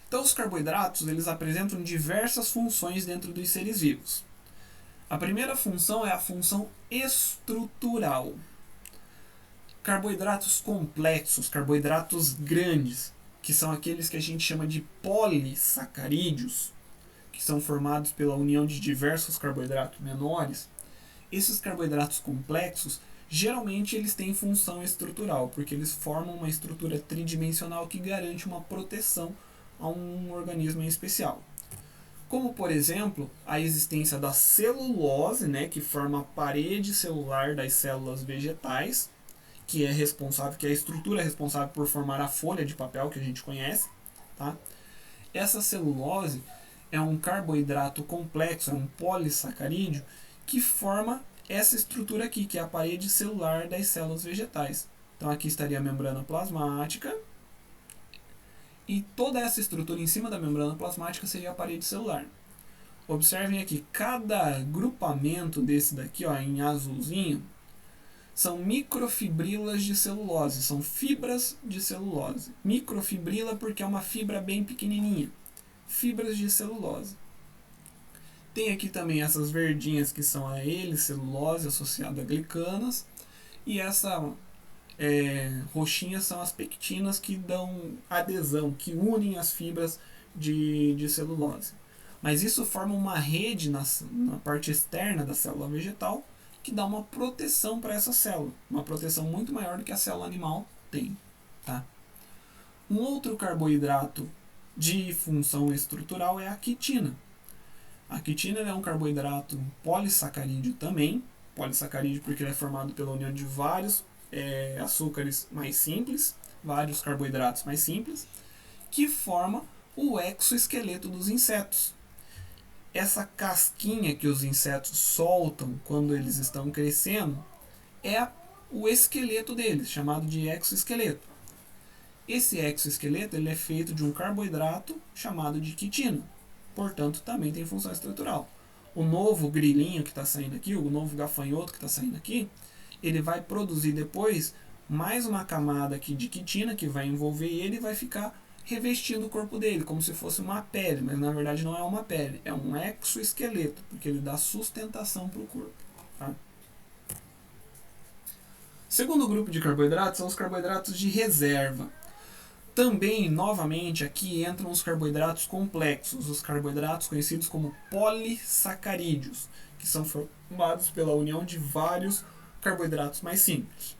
Então os carboidratos, eles apresentam diversas funções dentro dos seres vivos. A primeira função é a função estrutural. Carboidratos complexos, carboidratos grandes, que são aqueles que a gente chama de polissacarídeos, que são formados pela união de diversos carboidratos menores. Esses carboidratos complexos, geralmente eles têm função estrutural, porque eles formam uma estrutura tridimensional que garante uma proteção a um organismo em especial. Como, por exemplo, a existência da celulose, né, que forma a parede celular das células vegetais, que é a estrutura responsável por formar a folha de papel que a gente conhece. Tá? Essa celulose é um carboidrato complexo, é um polissacarídeo, que forma essa estrutura aqui, que é a parede celular das células vegetais. Então aqui estaria a membrana plasmática, e toda essa estrutura em cima da membrana plasmática seria a parede celular. Observem aqui, cada grupamento desse daqui, ó, em azulzinho, são microfibrilas de celulose, são fibras de celulose. Microfibrila porque é uma fibra bem pequenininha. Fibras de celulose. Tem aqui também essas verdinhas que são a helicelulose associada a glicanas. E essa roxinha são as pectinas que dão adesão, que unem as fibras de celulose. Mas isso forma uma rede na parte externa da célula vegetal, que dá uma proteção para essa célula, uma proteção muito maior do que a célula animal tem. Tá? Um outro carboidrato de função estrutural é a quitina. A quitina é um carboidrato polissacarídeo também, polissacarídeo porque ele é formado pela união de vários açúcares mais simples, vários carboidratos mais simples, que forma o exoesqueleto dos insetos. Essa casquinha que os insetos soltam quando eles estão crescendo é o esqueleto deles, chamado de exoesqueleto. Esse exoesqueleto ele é feito de um carboidrato chamado de quitina, portanto também tem função estrutural. O novo grilinho que está saindo aqui, o novo gafanhoto que está saindo aqui, ele vai produzir depois mais uma camada aqui de quitina que vai envolver ele e vai ficar revestindo o corpo dele, como se fosse uma pele, mas na verdade não é uma pele, é um exoesqueleto, porque ele dá sustentação para o corpo. Tá? Segundo grupo de carboidratos são os carboidratos de reserva. Também, novamente, aqui entram os carboidratos complexos, os carboidratos conhecidos como polissacarídeos, que são formados pela união de vários carboidratos mais simples.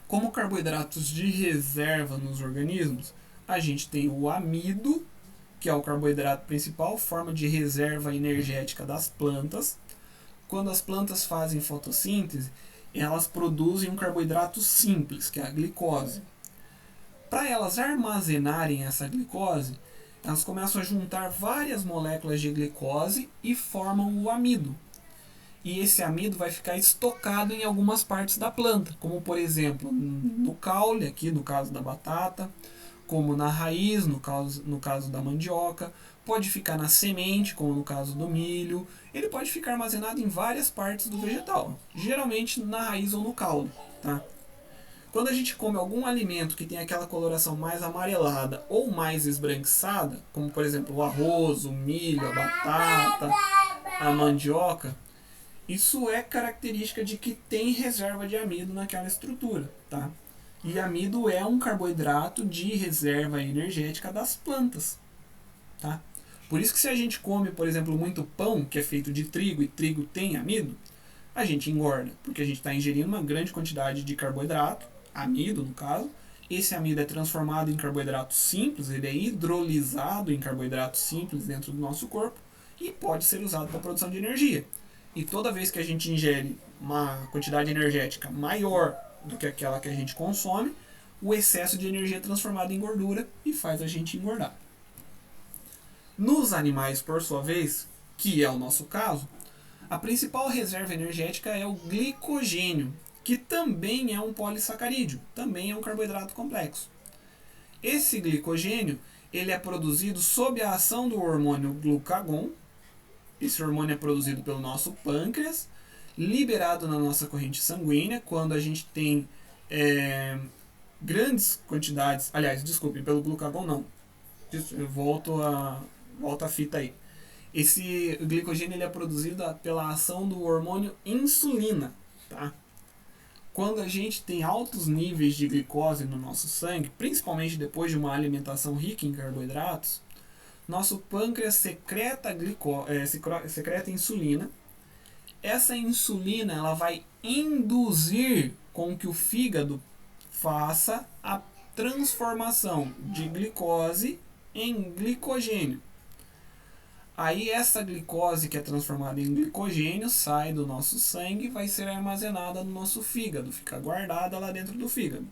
Como carboidratos de reserva nos organismos, a gente tem o amido, que é o carboidrato principal, forma de reserva energética das plantas. Quando as plantas fazem fotossíntese, elas produzem um carboidrato simples, que é a glicose. Para elas armazenarem essa glicose, elas começam a juntar várias moléculas de glicose e formam o amido. E esse amido vai ficar estocado em algumas partes da planta, como por exemplo no caule, aqui no caso da batata, como na raiz, no caso da mandioca, pode ficar na semente, como no caso do milho, ele pode ficar armazenado em várias partes do vegetal, geralmente na raiz ou no caule, tá? Quando a gente come algum alimento que tem aquela coloração mais amarelada ou mais esbranquiçada, como por exemplo o arroz, o milho, a batata, a mandioca, isso é característica de que tem reserva de amido naquela estrutura, tá? E amido é um carboidrato de reserva energética das plantas, tá? Por isso que se a gente come, por exemplo, muito pão, que é feito de trigo, e trigo tem amido, a gente engorda, porque a gente está ingerindo uma grande quantidade de carboidrato, amido no caso. Esse amido é transformado em carboidrato simples, ele é hidrolisado em carboidrato simples dentro do nosso corpo e pode ser usado para a produção de energia. E toda vez que a gente ingere uma quantidade energética maior do que aquela que a gente consome, o excesso de energia é transformado em gordura e faz a gente engordar. Nos animais, por sua vez, que é o nosso caso, a principal reserva energética é o glicogênio, que também é um polissacarídeo, também é um carboidrato complexo. Esse glicogênio ele é produzido sob a ação do hormônio glucagon. Esse hormônio é produzido pelo nosso pâncreas, liberado na nossa corrente sanguínea, quando a gente tem grandes quantidades... Aliás, desculpem, pelo glucagon não. Eu volto a fita aí. Esse glicogênio ele é produzido pela ação do hormônio insulina, tá? Quando a gente tem altos níveis de glicose no nosso sangue, principalmente depois de uma alimentação rica em carboidratos, nosso pâncreas secreta insulina. Essa insulina ela vai induzir com que o fígado faça a transformação de glicose em glicogênio. Aí essa glicose que é transformada em glicogênio sai do nosso sangue e vai ser armazenada no nosso fígado, fica guardada lá dentro do fígado.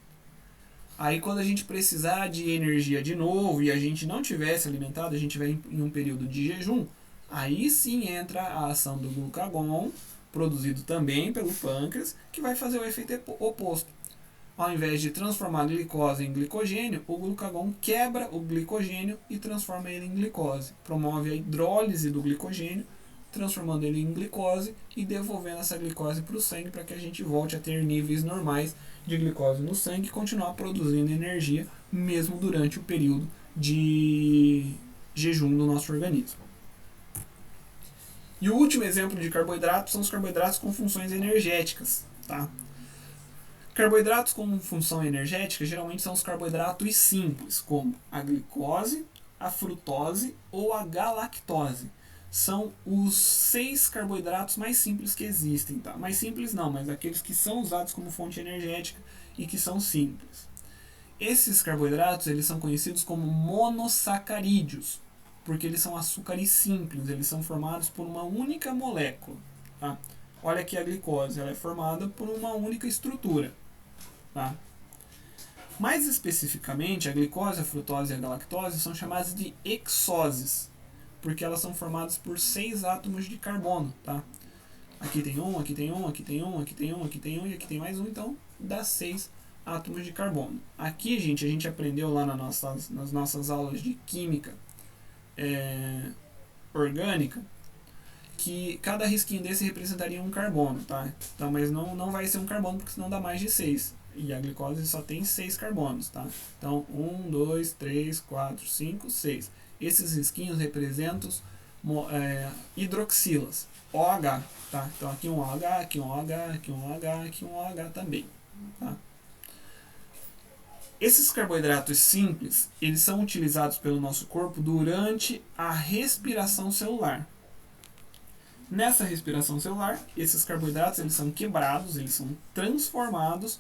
Aí quando a gente precisar de energia de novo e a gente não tivesse alimentado, a gente vai em um período de jejum, aí sim entra a ação do glucagon, produzido também pelo pâncreas, que vai fazer o efeito oposto. Ao invés de transformar a glicose em glicogênio, o glucagon quebra o glicogênio e transforma ele em glicose. Promove a hidrólise do glicogênio, transformando ele em glicose e devolvendo essa glicose para o sangue para que a gente volte a ter níveis normais de glicose no sangue e continuar produzindo energia mesmo durante o período de jejum do nosso organismo. E o último exemplo de carboidratos são os carboidratos com funções energéticas, tá? Carboidratos com função energética geralmente são os carboidratos simples, como a glicose, a frutose ou a galactose. São os 6 carboidratos mais simples que existem, tá? Mais simples não, mas aqueles que são usados como fonte energética e que são simples. Esses carboidratos eles são conhecidos como monossacarídeos, porque eles são açúcares simples, eles são formados por uma única molécula, tá? Olha aqui a glicose, ela é formada por uma única estrutura. Tá? Mais especificamente, a glicose, a frutose e a galactose são chamadas de hexoses, porque elas são formadas por 6 átomos de carbono. Tá? Aqui tem um, aqui tem um, aqui tem um, aqui tem um, aqui tem um e aqui tem mais um, então dá 6 átomos de carbono. Aqui, gente, a gente aprendeu lá nas nossas aulas de química orgânica que cada risquinho desse representaria um carbono, tá? Então, mas não vai ser um carbono porque senão dá mais de 6. E a glicose só tem 6 carbonos, tá? Então, 1, 2, 3, 4, 5, 6. Esses risquinhos representam hidroxilas, OH, tá? Então, aqui um OH, aqui um OH, aqui um OH, aqui um OH também, tá? Esses carboidratos simples, eles são utilizados pelo nosso corpo durante a respiração celular. Nessa respiração celular, esses carboidratos eles são quebrados, eles são transformados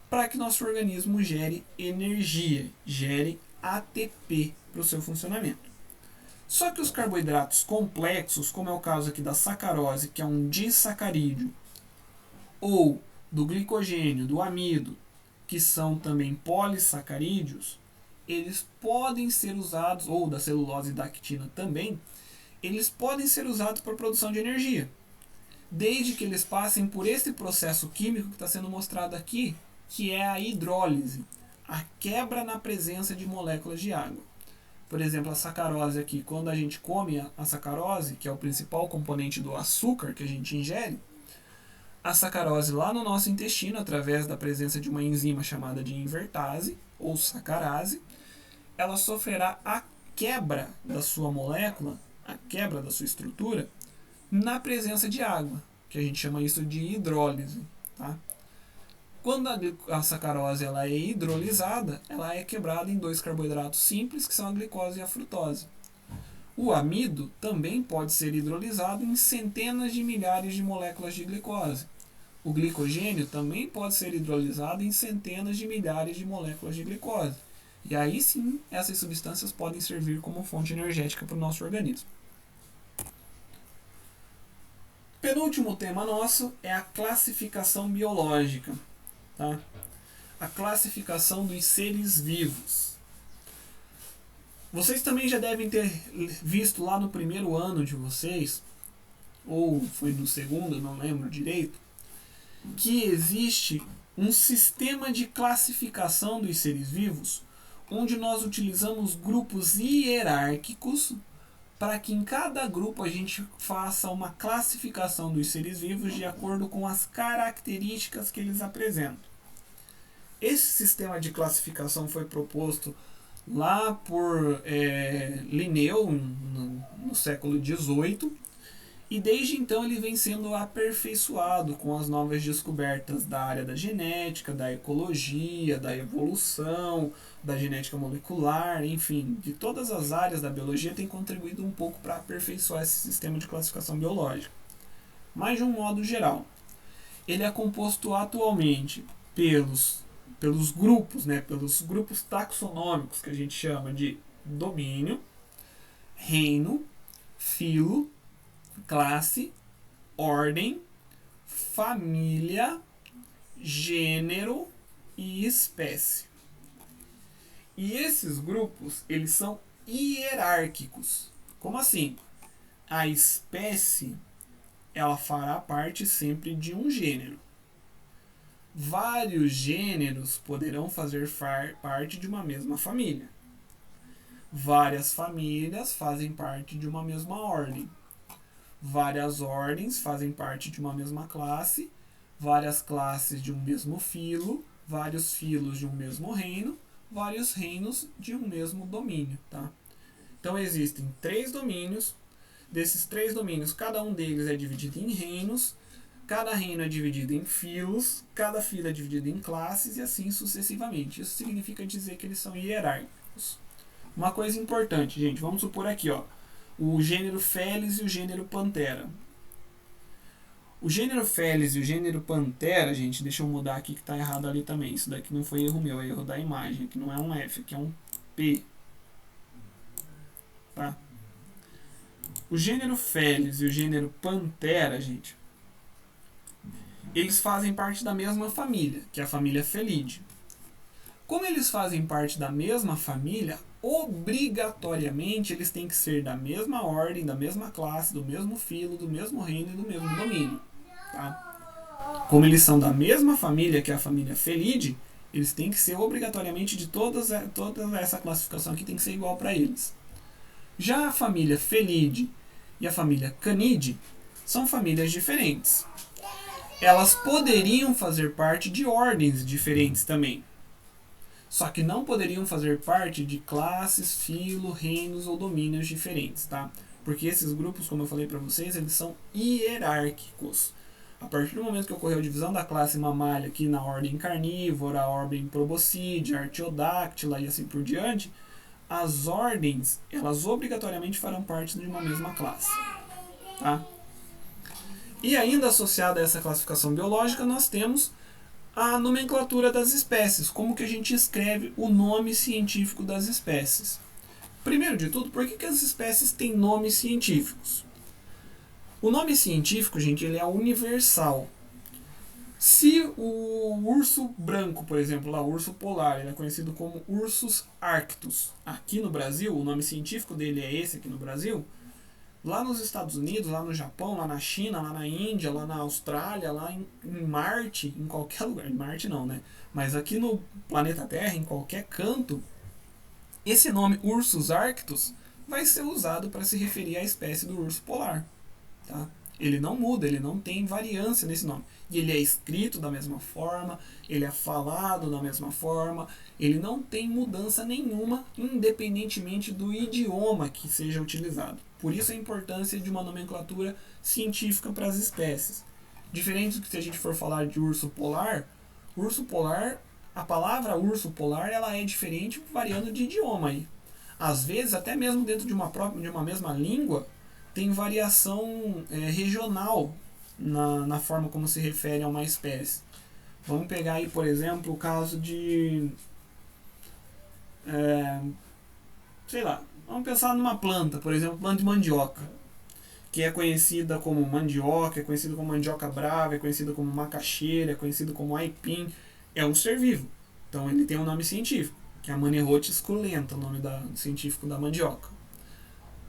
para que nosso organismo gere energia, gere ATP para o seu funcionamento. Só que os carboidratos complexos, como é o caso aqui da sacarose, que é um disacarídeo, ou do glicogênio, do amido, que são também polissacarídeos, eles podem ser usados, ou da celulose e da actina também, eles podem ser usados para a produção de energia, desde que eles passem por esse processo químico que está sendo mostrado aqui, que é a hidrólise, a quebra na presença de moléculas de água. Por exemplo, a sacarose aqui, quando a gente come a sacarose, que é o principal componente do açúcar que a gente ingere, a sacarose lá no nosso intestino, através da presença de uma enzima chamada de invertase, ou sacarase, ela sofrerá a quebra da sua molécula, a quebra da sua estrutura, na presença de água, que a gente chama isso de hidrólise. Tá? Quando a sacarose ela é hidrolisada, ela é quebrada em dois carboidratos simples, que são a glicose e a frutose. O amido também pode ser hidrolisado em centenas de milhares de moléculas de glicose. O glicogênio também pode ser hidrolisado em centenas de milhares de moléculas de glicose. E aí sim, essas substâncias podem servir como fonte energética para o nosso organismo. Penúltimo tema nosso é a classificação biológica. Tá? A classificação dos seres vivos. Vocês também já devem ter visto lá no primeiro ano de vocês, ou foi no segundo, não lembro direito, que existe um sistema de classificação dos seres vivos, onde nós utilizamos grupos hierárquicos para que em cada grupo a gente faça uma classificação dos seres vivos de acordo com as características que eles apresentam. Esse sistema de classificação foi proposto lá por Linneu no século XVIII, e desde então ele vem sendo aperfeiçoado com as novas descobertas da área da genética, da ecologia, da evolução, da genética molecular, enfim, de todas as áreas da biologia tem contribuído um pouco para aperfeiçoar esse sistema de classificação biológica. Mas de um modo geral, ele é composto atualmente pelos grupos, pelos grupos taxonômicos que a gente chama de domínio, reino, filo, classe, ordem, família, gênero e espécie. E esses grupos, eles são hierárquicos. Como assim? A espécie, ela fará parte sempre de um gênero. Vários gêneros poderão fazer parte de uma mesma família. Várias famílias fazem parte de uma mesma ordem. Várias ordens fazem parte de uma mesma classe. Várias classes de um mesmo filo. Vários filos de um mesmo reino. Vários reinos de um mesmo domínio. Tá? Então existem 3 domínios. Desses 3 domínios, cada um deles é dividido em reinos. Cada reino é dividido em filos, cada filo é dividido em classes e assim sucessivamente. Isso significa dizer que eles são hierárquicos. Uma coisa importante, gente, vamos supor aqui, o gênero Felis e o gênero Panthera. O gênero Felis e o gênero Panthera, gente, deixa eu mudar aqui que está errado ali também. Isso daqui não foi erro meu, é erro da imagem. Aqui não é um F, aqui é um P. Tá? O gênero Felis e o gênero Panthera, gente, eles fazem parte da mesma família, que é a família Felidae. Como eles fazem parte da mesma família, obrigatoriamente eles têm que ser da mesma ordem, da mesma classe, do mesmo filo, do mesmo reino e do mesmo domínio. Tá? Como eles são da mesma família, que é a família Felidae, eles têm que ser obrigatoriamente de toda essa classificação aqui tem que ser igual para eles. Já a família Felidae e a família Canidae são famílias diferentes. Elas poderiam fazer parte de ordens diferentes também. Só que não poderiam fazer parte de classes, filo, reinos ou domínios diferentes, tá? Porque esses grupos, como eu falei para vocês, eles são hierárquicos. A partir do momento que ocorreu a divisão da classe mamália aqui na ordem carnívora, a ordem proboscide, artiodáctila e assim por diante, as ordens, elas obrigatoriamente farão parte de uma mesma classe, tá? E ainda associada a essa classificação biológica, nós temos a nomenclatura das espécies. Como que a gente escreve o nome científico das espécies? Primeiro de tudo, por que as espécies têm nomes científicos? O nome científico, gente, ele é universal. Se o urso branco, por exemplo, lá, o urso polar, ele é conhecido como Ursus arctos. Aqui no Brasil, o nome científico dele é esse aqui no Brasil. Lá nos Estados Unidos, lá no Japão, lá na China, lá na Índia, lá na Austrália, lá em Marte, em qualquer lugar, em Marte não, né? Mas aqui no planeta Terra, em qualquer canto, Esse nome Ursus arctos vai ser usado para se referir à espécie do urso polar. Tá? Ele não muda, ele não tem variância nesse nome. E ele é escrito da mesma forma, ele é falado da mesma forma, ele não tem mudança nenhuma, independentemente do idioma que seja utilizado. Por isso a importância de uma nomenclatura científica para as espécies. Diferente do que se a gente for falar de urso polar, a palavra urso polar ela é diferente variando de idioma. Aí. Às vezes, até mesmo dentro de uma mesma língua, tem variação regional na forma como se refere a uma espécie. Vamos pegar aí, por exemplo, o caso de... sei lá, vamos pensar numa planta, por exemplo, planta de mandioca, que é conhecida como mandioca, é conhecida como mandioca brava, é conhecida como macaxeira, é conhecida como aipim. É um ser vivo. Então ele tem um nome científico, que é a Manihot esculenta, o nome científico da mandioca.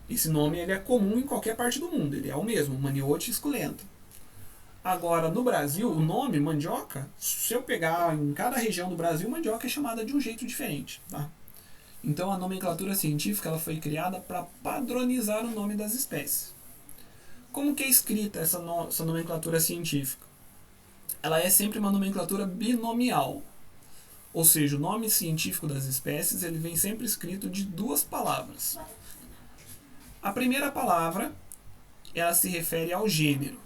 Esse nome ele é comum em qualquer parte do mundo, ele é o mesmo, Manihot esculenta. Agora, no Brasil, o nome mandioca, se eu pegar em cada região do Brasil, mandioca é chamada de um jeito diferente. Tá? Então a nomenclatura científica ela foi criada para padronizar o nome das espécies. Como que é escrita essa nomenclatura científica? Ela é sempre uma nomenclatura binomial. Ou seja, o nome científico das espécies ele vem sempre escrito de duas palavras. A primeira palavra ela se refere ao gênero.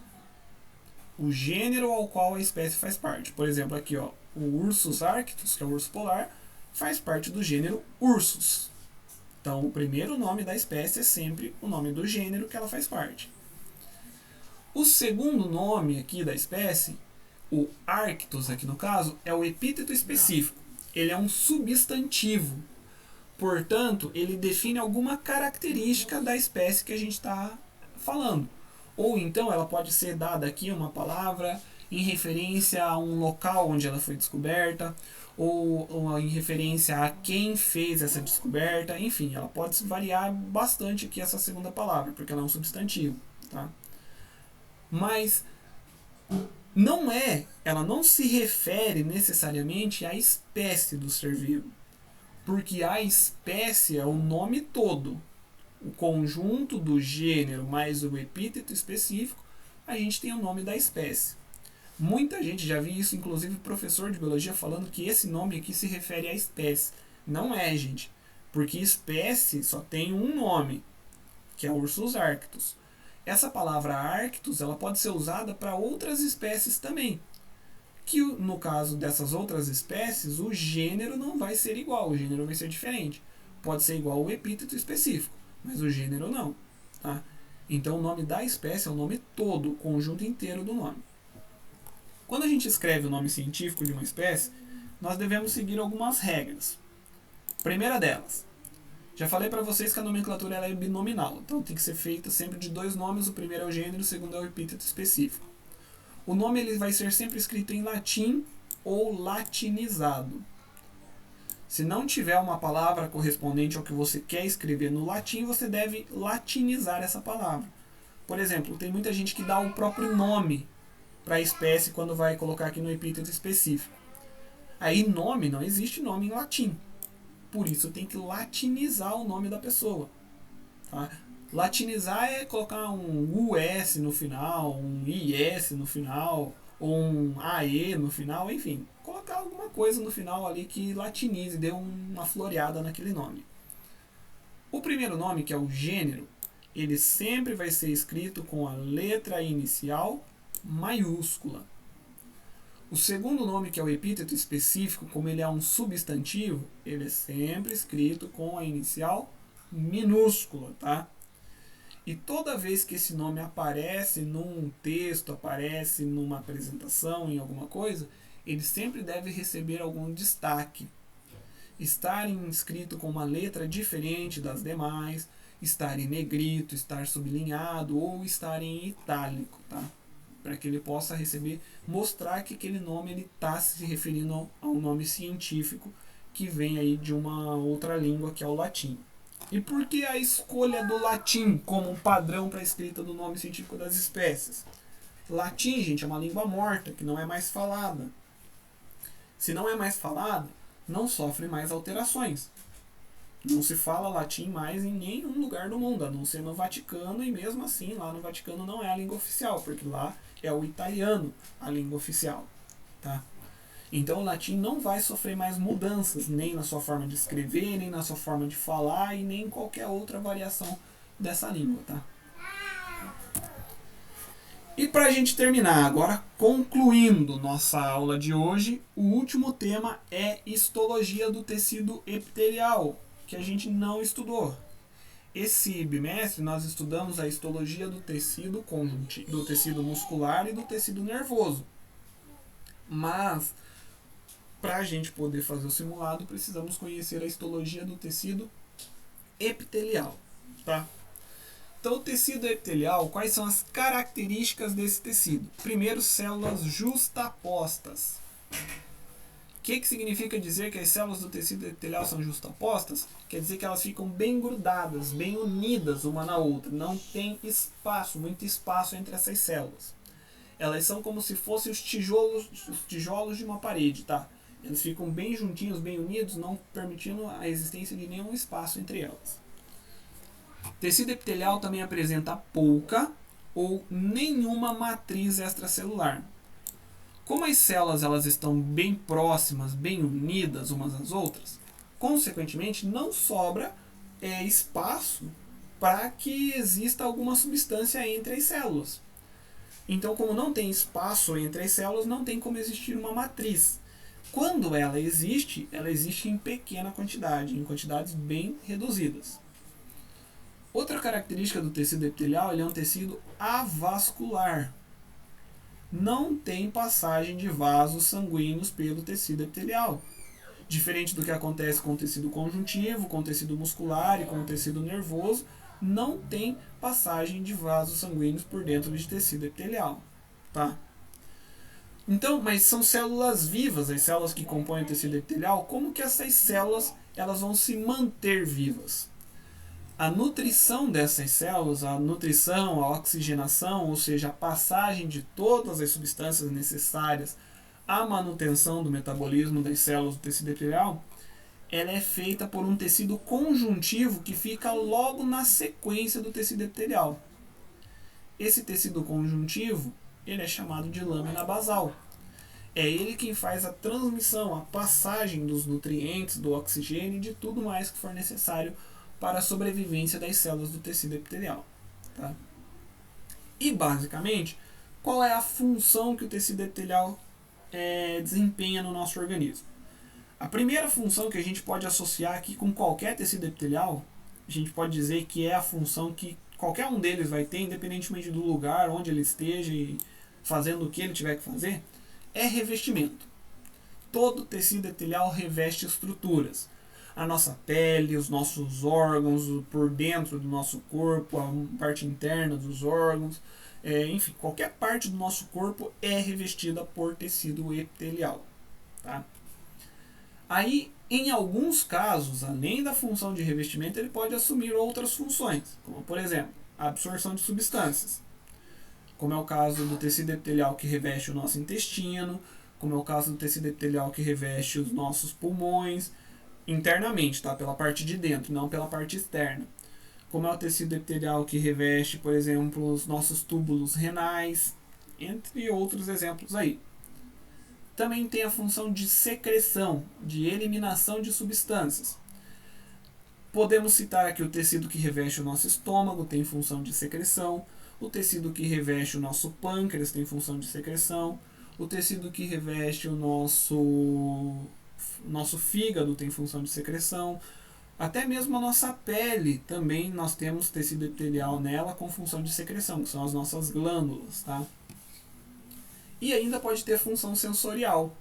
O gênero ao qual a espécie faz parte. Por exemplo, aqui ó, o Ursus arctos, que é o urso polar, faz parte do gênero Ursus. Então, o primeiro nome da espécie é sempre o nome do gênero que ela faz parte. O segundo nome aqui da espécie, o arctos aqui no caso, é o epíteto específico. Ele é um substantivo. Portanto, ele define alguma característica da espécie que a gente está falando. Ou então ela pode ser dada aqui uma palavra em referência a um local onde ela foi descoberta, ou em referência a quem fez essa descoberta, enfim, ela pode variar bastante aqui essa segunda palavra, porque ela é um substantivo. Tá? Mas ela não se refere necessariamente à espécie do ser vivo, porque a espécie é o nome todo. O conjunto do gênero mais o epíteto específico, a gente tem o nome da espécie. Muita gente já viu isso, inclusive professor de biologia falando que esse nome aqui se refere à espécie. Não é, gente, porque espécie só tem um nome, que é Ursus arctos. Essa palavra arctos ela pode ser usada para outras espécies também. Que no caso dessas outras espécies, o gênero não vai ser igual, o gênero vai ser diferente. Pode ser igual ao epíteto específico, mas o gênero não. Tá? Então o nome da espécie é o nome todo, o conjunto inteiro do nome. Quando a gente escreve o nome científico de uma espécie, nós devemos seguir algumas regras. Primeira delas, já falei para vocês que a nomenclatura ela é binominal, então tem que ser feita sempre de dois nomes, o primeiro é o gênero, o segundo é o epíteto específico. O nome ele vai ser sempre escrito em latim ou latinizado. Se não tiver uma palavra correspondente ao que você quer escrever no latim, você deve latinizar essa palavra. Por exemplo, tem muita gente que dá o próprio nome para a espécie quando vai colocar aqui no epíteto específico. Aí nome, não existe nome em latim. Por isso tem que latinizar o nome da pessoa. Tá? Latinizar é colocar um US no final, um IS no final, ou um AE no final, enfim. Colocar alguma coisa no final ali que latinize, dê uma floreada naquele nome. O primeiro nome, que é o gênero, ele sempre vai ser escrito com a letra inicial maiúscula. O segundo nome, que é o epíteto específico, como ele é um substantivo, ele é sempre escrito com a inicial minúscula, tá? E toda vez que esse nome aparece num texto, aparece numa apresentação, em alguma coisa, ele sempre deve receber algum destaque. Estar escrito com uma letra diferente das demais, estar em negrito, estar sublinhado ou estar em itálico, tá? Para que ele possa mostrar que aquele nome está se referindo a um nome científico que vem aí de uma outra língua, que é o latim. E por que a escolha do latim como um padrão para a escrita do nome científico das espécies? Latim, gente, é uma língua morta, que não é mais falada. Se não é mais falada, não sofre mais alterações. Não se fala latim mais em nenhum lugar do mundo, a não ser no Vaticano, e mesmo assim lá no Vaticano não é a língua oficial, porque lá é o italiano a língua oficial. Tá? Então o latim não vai sofrer mais mudanças, nem na sua forma de escrever, nem na sua forma de falar, e nem em qualquer outra variação dessa língua. Tá? E para a gente terminar, agora concluindo nossa aula de hoje, o último tema é histologia do tecido epitelial, que a gente não estudou. Esse bimestre nós estudamos a histologia do tecido do tecido muscular e do tecido nervoso. Mas, para a gente poder fazer o simulado, precisamos conhecer a histologia do tecido epitelial. Tá? Então, o tecido epitelial, quais são as características desse tecido? Primeiro, células justapostas. O que significa dizer que as células do tecido epitelial são justapostas? Quer dizer que elas ficam bem grudadas, bem unidas uma na outra. Não tem espaço, muito espaço entre essas células. Elas são como se fossem os tijolos de uma parede, tá? Eles ficam bem juntinhos, bem unidos, não permitindo a existência de nenhum espaço entre elas. O tecido epitelial também apresenta pouca ou nenhuma matriz extracelular. Como as células elas estão bem próximas, bem unidas umas às outras, consequentemente não sobra espaço para que exista alguma substância entre as células. Então, como não tem espaço entre as células, não tem como existir uma matriz. Quando ela existe em pequena quantidade, em quantidades bem reduzidas. Outra característica do tecido epitelial, ele é um tecido avascular. Não tem passagem de vasos sanguíneos pelo tecido epitelial. Diferente do que acontece com o tecido conjuntivo, com o tecido muscular e com o tecido nervoso, não tem passagem de vasos sanguíneos por dentro de tecido epitelial. Tá? Então, mas são células vivas, as células que compõem o tecido epitelial. Como que essas células elas vão se manter vivas? A nutrição dessas células, a nutrição, a oxigenação, ou seja, a passagem de todas as substâncias necessárias à manutenção do metabolismo das células do tecido epitelial, ela é feita por um tecido conjuntivo que fica logo na sequência do tecido epitelial. Esse tecido conjuntivo, ele é chamado de lâmina basal. É ele quem faz a transmissão, a passagem dos nutrientes, do oxigênio e de tudo mais que for necessário para a sobrevivência das células do tecido epitelial. Tá? E, basicamente, qual é a função que o tecido epitelial desempenha no nosso organismo? A primeira função que a gente pode associar aqui com qualquer tecido epitelial, a gente pode dizer que é a função que qualquer um deles vai ter, independentemente do lugar onde ele esteja e fazendo o que ele tiver que fazer, é revestimento. Todo tecido epitelial reveste estruturas. A nossa pele, os nossos órgãos, por dentro do nosso corpo, a parte interna dos órgãos, enfim, qualquer parte do nosso corpo é revestida por tecido epitelial. Tá? Aí, em alguns casos, além da função de revestimento, ele pode assumir outras funções, como, por exemplo, a absorção de substâncias, como é o caso do tecido epitelial que reveste o nosso intestino, como é o caso do tecido epitelial que reveste os nossos pulmões, internamente, tá? Pela parte de dentro, não pela parte externa. Como é o tecido epitelial que reveste, por exemplo, os nossos túbulos renais, entre outros exemplos aí. Também tem a função de secreção, de eliminação de substâncias. Podemos citar aqui o tecido que reveste o nosso estômago, tem função de secreção. O tecido que reveste o nosso pâncreas tem função de secreção. O tecido que reveste o nosso fígado tem função de secreção. Até mesmo a nossa pele também nós temos tecido epitelial nela com função de secreção, que são as nossas glândulas. Tá? E ainda pode ter função sensorial,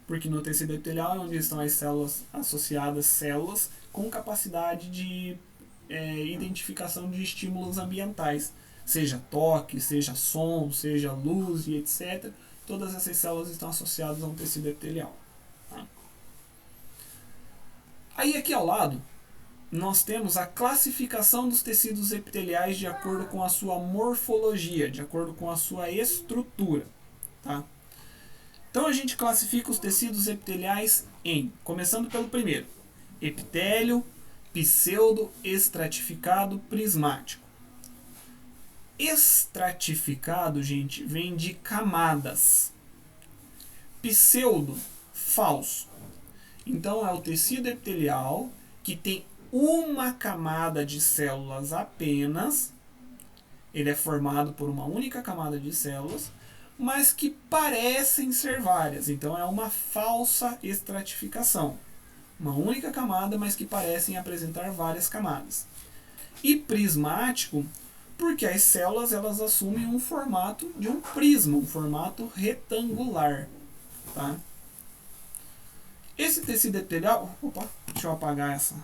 porque no tecido epitelial é onde estão as células associadas, células com capacidade de identificação de estímulos ambientais, seja toque, seja som, seja luz e etc. Todas essas células estão associadas a um tecido epitelial. Tá? Aí aqui ao lado, nós temos a classificação dos tecidos epiteliais de acordo com a sua morfologia, de acordo com a sua estrutura. Tá? Então a gente classifica os tecidos epiteliais começando pelo primeiro, epitélio, pseudoestratificado prismático. Estratificado, gente, vem de camadas. Pseudo, falso. Então é o tecido epitelial que tem uma camada de células apenas. Ele é formado por uma única camada de células, mas que parecem ser várias. Então é uma falsa estratificação. Uma única camada, mas que parecem apresentar várias camadas. E prismático, porque as células elas assumem um formato de um prisma, um formato retangular. Tá? Esse tecido epitelial... Opa, deixa eu apagar essa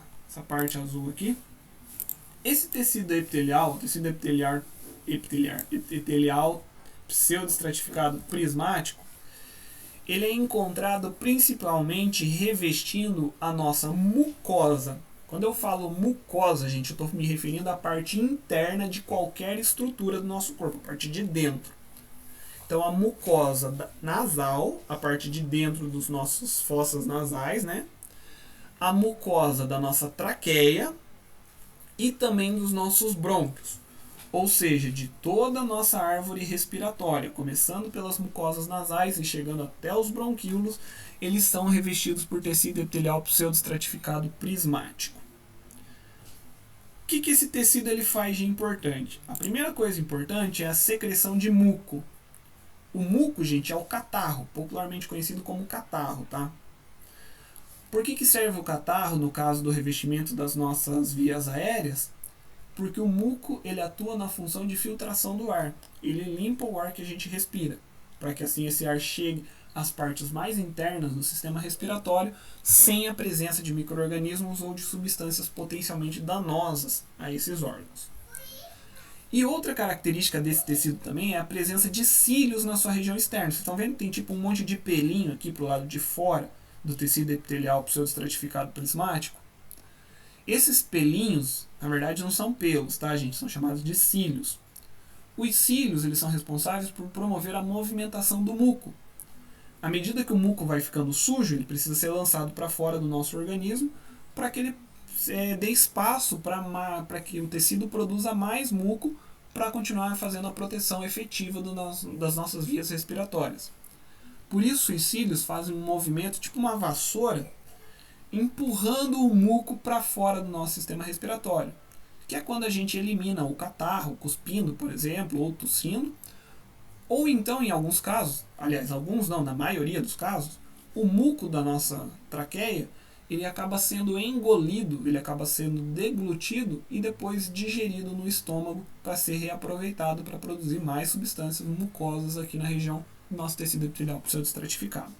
parte azul aqui. Esse tecido epitelial, epitelial pseudoestratificado prismático, ele é encontrado principalmente revestindo a nossa mucosa. Quando eu falo mucosa, gente, eu estou me referindo à parte interna de qualquer estrutura do nosso corpo, a parte de dentro. Então a mucosa nasal, a parte de dentro dos nossos fossas nasais, né? A mucosa da nossa traqueia e também dos nossos brônquios. Ou seja, de toda a nossa árvore respiratória, começando pelas mucosas nasais e chegando até os bronquíolos, eles são revestidos por tecido epitelial pseudoestratificado prismático. O que esse tecido ele faz de importante? A primeira coisa importante é a secreção de muco. O muco, gente, é o catarro, popularmente conhecido como catarro, tá? Por que serve o catarro no caso do revestimento das nossas vias aéreas? Porque o muco ele atua na função de filtração do ar. Ele limpa o ar que a gente respira, para que assim esse ar chegue às partes mais internas do sistema respiratório sem a presença de micro-organismos ou de substâncias potencialmente danosas a esses órgãos. E outra característica desse tecido também é a presença de cílios na sua região externa. Vocês estão vendo que tem tipo um monte de pelinho aqui para o lado de fora do tecido epitelial pseudoestratificado prismático? Esses pelinhos, na verdade, não são pelos, tá, gente? São chamados de cílios. Os cílios eles são responsáveis por promover a movimentação do muco. À medida que o muco vai ficando sujo, ele precisa ser lançado para fora do nosso organismo para que ele dê espaço para que o tecido produza mais muco para continuar fazendo a proteção efetiva das nossas vias respiratórias. Por isso, os cílios fazem um movimento tipo uma vassoura, empurrando o muco para fora do nosso sistema respiratório, que é quando a gente elimina o catarro, cuspindo, por exemplo, ou tossindo, ou então, em alguns casos, aliás, alguns não, na maioria dos casos, o muco da nossa traqueia, ele acaba sendo engolido, ele acaba sendo deglutido e depois digerido no estômago para ser reaproveitado para produzir mais substâncias mucosas aqui na região do nosso tecido epitelial pseudoestratificado.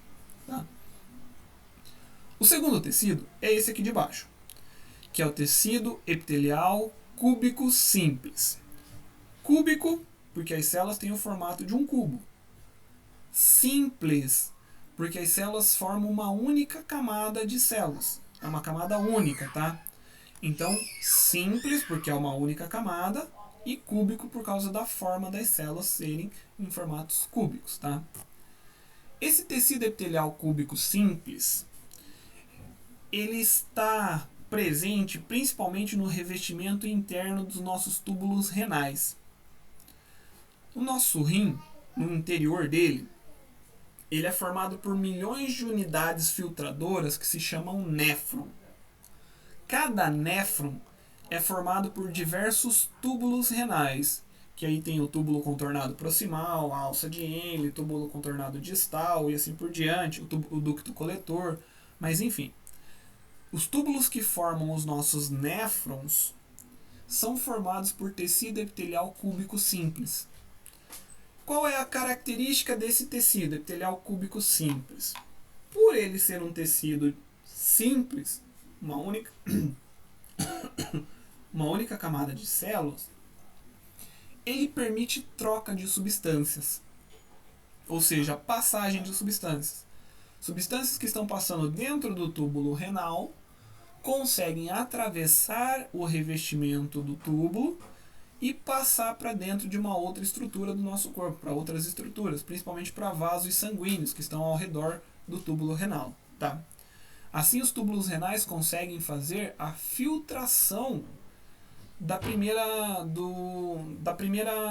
Tá? O segundo tecido é esse aqui de baixo, que é o tecido epitelial cúbico simples. Cúbico, porque as células têm o formato de um cubo. Simples, porque as células formam uma única camada de células. É uma camada única, tá? Então, simples, porque é uma única camada, e cúbico por causa da forma das células serem em formatos cúbicos, tá? Esse tecido epitelial cúbico simples, ele está presente principalmente no revestimento interno dos nossos túbulos renais. O nosso rim, no interior dele, ele é formado por milhões de unidades filtradoras que se chamam néfron. Cada néfron é formado por diversos túbulos renais, que aí tem o túbulo contornado proximal, a alça de Henle, túbulo contornado distal e assim por diante, o ducto coletor, mas enfim. Os túbulos que formam os nossos néfrons são formados por tecido epitelial cúbico simples. Qual é a característica desse tecido epitelial cúbico simples? Por ele ser um tecido simples, uma única camada de células, ele permite troca de substâncias, ou seja, passagem de substâncias. Substâncias que estão passando dentro do túbulo renal conseguem atravessar o revestimento do túbulo e passar para dentro de uma outra estrutura do nosso corpo, para outras estruturas, principalmente para vasos sanguíneos que estão ao redor do túbulo renal. Tá? Assim, os túbulos renais conseguem fazer a filtração da primeira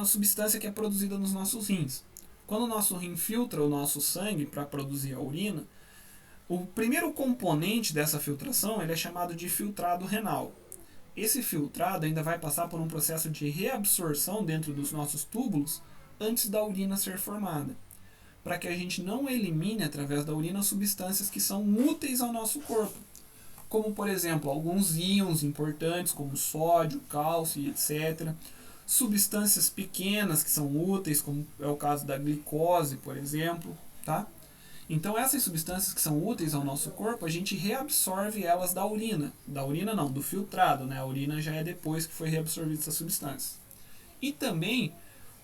substância que é produzida nos nossos rins. Quando o nosso rim filtra o nosso sangue para produzir a urina, o primeiro componente dessa filtração ele é chamado de filtrado renal. Esse filtrado ainda vai passar por um processo de reabsorção dentro dos nossos túbulos antes da urina ser formada, para que a gente não elimine através da urina substâncias que são úteis ao nosso corpo, como por exemplo alguns íons importantes como sódio, cálcio, etc. Substâncias pequenas que são úteis, como é o caso da glicose, por exemplo, tá? Então essas substâncias que são úteis ao nosso corpo, a gente reabsorve elas da urina. Da urina não, do filtrado, né? A urina já é depois que foi reabsorvida essas substâncias. E também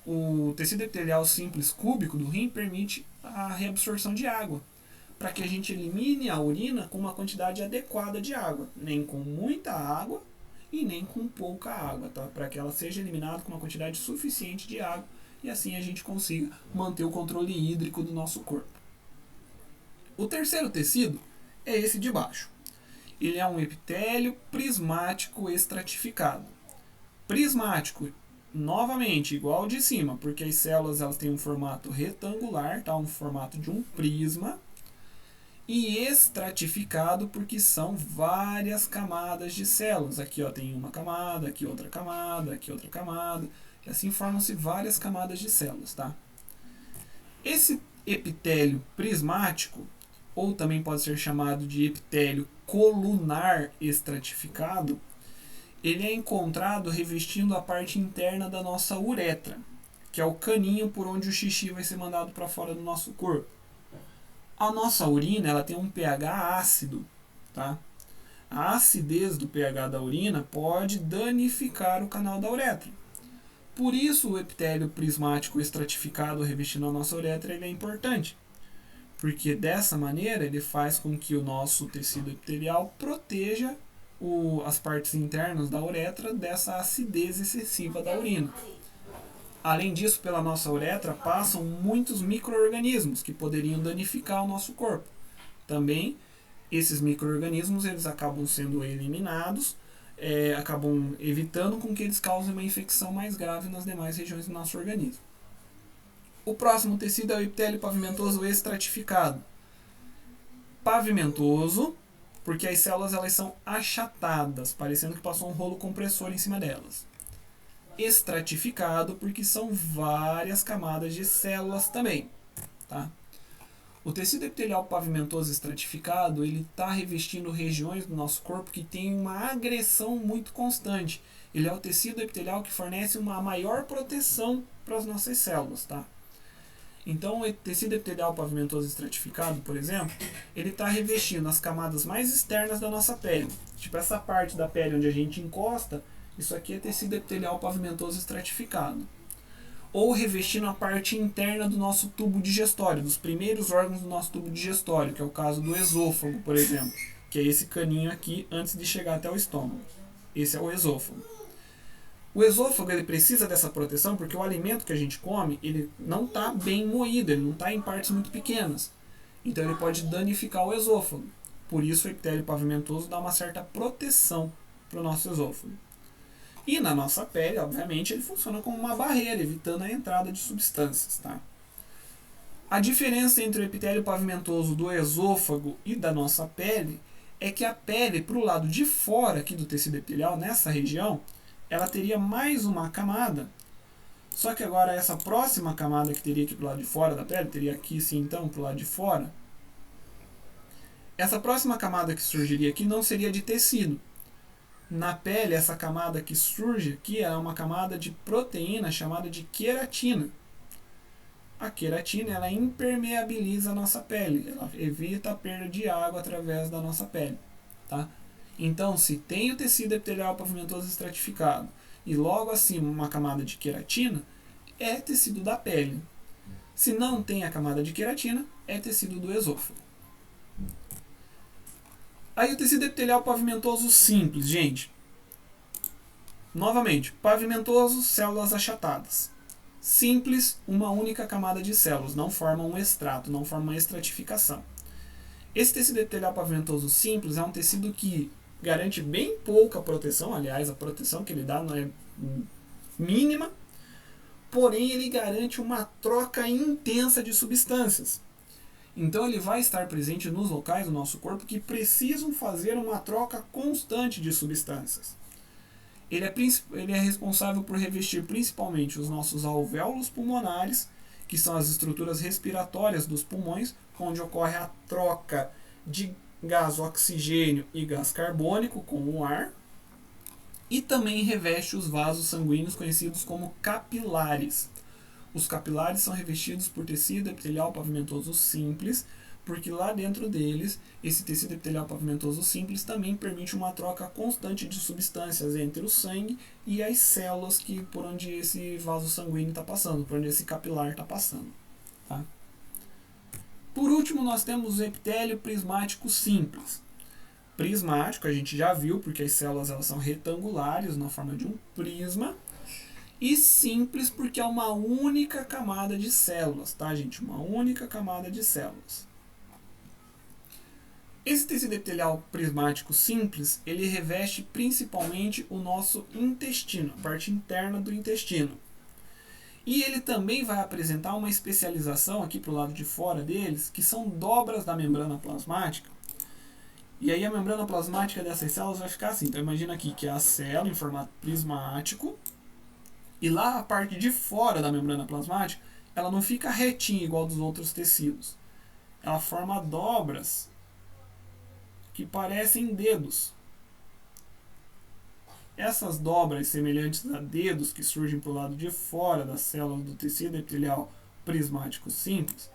o tecido epitelial simples cúbico do rim permite a reabsorção de água, para que a gente elimine a urina com uma quantidade adequada de água, nem com muita água e nem com pouca água, tá? Para que ela seja eliminada com uma quantidade suficiente de água e assim a gente consiga manter o controle hídrico do nosso corpo. O terceiro tecido é esse de baixo. Ele é um epitélio prismático estratificado. Prismático, novamente, igual ao de cima, porque as células elas têm um formato retangular, tá? Um formato de um prisma, e estratificado porque são várias camadas de células. Aqui ó, tem uma camada, aqui outra camada, aqui outra camada, e assim formam-se várias camadas de células. Tá? Esse epitélio prismático, ou também pode ser chamado de epitélio colunar estratificado, ele é encontrado revestindo a parte interna da nossa uretra, que é o caninho por onde o xixi vai ser mandado para fora do nosso corpo. A nossa urina ela tem um pH ácido, tá? A acidez do pH da urina pode danificar o canal da uretra. Por isso o epitélio prismático estratificado revestindo a nossa uretra ele é importante, porque dessa maneira ele faz com que o nosso tecido epitelial proteja as partes internas da uretra dessa acidez excessiva da urina. Além disso, pela nossa uretra passam muitos micro-organismos que poderiam danificar o nosso corpo. Também, esses micro-organismos eles acabam sendo eliminados, acabam evitando com que eles causem uma infecção mais grave nas demais regiões do nosso organismo. O próximo tecido é o epitélio pavimentoso estratificado. Pavimentoso, porque as células elas são achatadas, parecendo que passou um rolo compressor em cima delas. Estratificado porque são várias camadas de células também, tá? O tecido epitelial pavimentoso estratificado ele está revestindo regiões do nosso corpo que tem uma agressão muito constante. Ele é o tecido epitelial que fornece uma maior proteção para as nossas células, tá? Então o tecido epitelial pavimentoso estratificado, por exemplo, ele está revestindo as camadas mais externas da nossa pele, tipo essa parte da pele onde a gente encosta. Isso aqui é tecido epitelial pavimentoso estratificado. Ou revestindo a parte interna do nosso tubo digestório, dos primeiros órgãos do nosso tubo digestório, que é o caso do esôfago, por exemplo, que é esse caninho aqui antes de chegar até o estômago. Esse é o esôfago. O esôfago ele precisa dessa proteção porque o alimento que a gente come ele não está bem moído, ele não está em partes muito pequenas. Então ele pode danificar o esôfago. Por isso o epitélio pavimentoso dá uma certa proteção para o nosso esôfago. E na nossa pele, obviamente, ele funciona como uma barreira, evitando a entrada de substâncias. Tá? A diferença entre o epitélio pavimentoso do esôfago e da nossa pele é que a pele, para o lado de fora aqui do tecido epitelial, nessa região, ela teria mais uma camada. Só que agora essa próxima camada que teria aqui para o lado de fora da pele, teria aqui sim então para o lado de fora, essa próxima camada que surgiria aqui não seria de tecido. Na pele, essa camada que surge aqui é uma camada de proteína chamada de queratina. A queratina ela impermeabiliza a nossa pele, ela evita a perda de água através da nossa pele. Tá? Então, se tem o tecido epitelial pavimentoso estratificado e logo acima uma camada de queratina, é tecido da pele. Se não tem a camada de queratina, é tecido do esôfago. Aí o tecido epitelial pavimentoso simples, gente. Novamente, pavimentoso, células achatadas. Simples, uma única camada de células, não forma um extrato, não forma uma estratificação. Esse tecido epitelial pavimentoso simples é um tecido que garante bem pouca proteção, aliás, a proteção que ele dá não é mínima, porém ele garante uma troca intensa de substâncias. Então ele vai estar presente nos locais do nosso corpo que precisam fazer uma troca constante de substâncias. Ele é responsável por revestir principalmente os nossos alvéolos pulmonares, que são as estruturas respiratórias dos pulmões, onde ocorre a troca de gás oxigênio e gás carbônico com o ar, e também reveste os vasos sanguíneos conhecidos como capilares. Os capilares são revestidos por tecido epitelial pavimentoso simples, porque lá dentro deles, esse tecido epitelial pavimentoso simples também permite uma troca constante de substâncias entre o sangue e as células que, por onde esse vaso sanguíneo está passando, por onde esse capilar está passando. Tá? Por último, nós temos o epitélio prismático simples. Prismático, a gente já viu, porque as células elas são retangulares na forma de um prisma. E simples porque é uma única camada de células, tá, gente? Uma única camada de células. Esse tecido epitelial prismático simples, ele reveste principalmente o nosso intestino, a parte interna do intestino. E ele também vai apresentar uma especialização aqui para o lado de fora deles, que são dobras da membrana plasmática. E aí a membrana plasmática dessas células vai ficar assim. Então imagina aqui que é a célula em formato prismático. E lá a parte de fora da membrana plasmática, ela não fica retinha igual dos outros tecidos. Ela forma dobras que parecem dedos. Essas dobras semelhantes a dedos que surgem para o lado de fora das células do tecido epitelial prismático simples,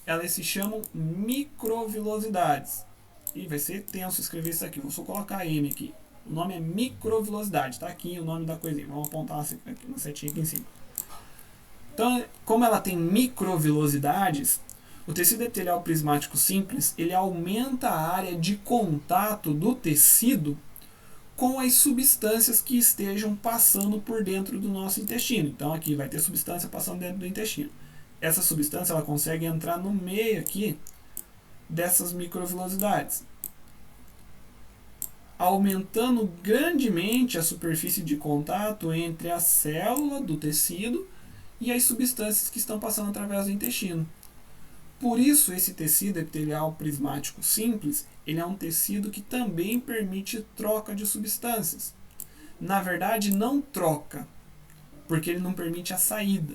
elas se chamam microvilosidades. E vai ser tenso escrever isso aqui, vou só colocar M aqui. O nome é microvilosidade, tá aqui o nome da coisinha. Vamos apontar uma setinha aqui em cima. Então, como ela tem microvilosidades, o tecido epitelial prismático simples, ele aumenta a área de contato do tecido com as substâncias que estejam passando por dentro do nosso intestino. Então aqui vai ter substância passando dentro do intestino. Essa substância ela consegue entrar no meio aqui dessas microvilosidades, aumentando grandemente a superfície de contato entre a célula do tecido e as substâncias que estão passando através do intestino. Por isso, esse tecido epitelial prismático simples, ele é um tecido que também permite troca de substâncias. Na verdade, não troca, porque ele não permite a saída.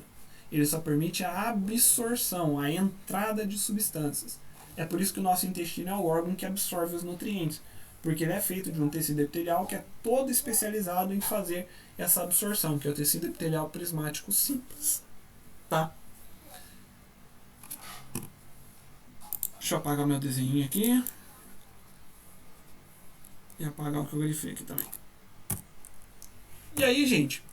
Ele só permite a absorção, a entrada de substâncias. É por isso que o nosso intestino é o órgão que absorve os nutrientes, porque ele é feito de um tecido epitelial que é todo especializado em fazer essa absorção, que é o tecido epitelial prismático simples. Tá? Deixa eu apagar o meu desenho aqui. E apagar o que eu grifei aqui também. E aí, gente,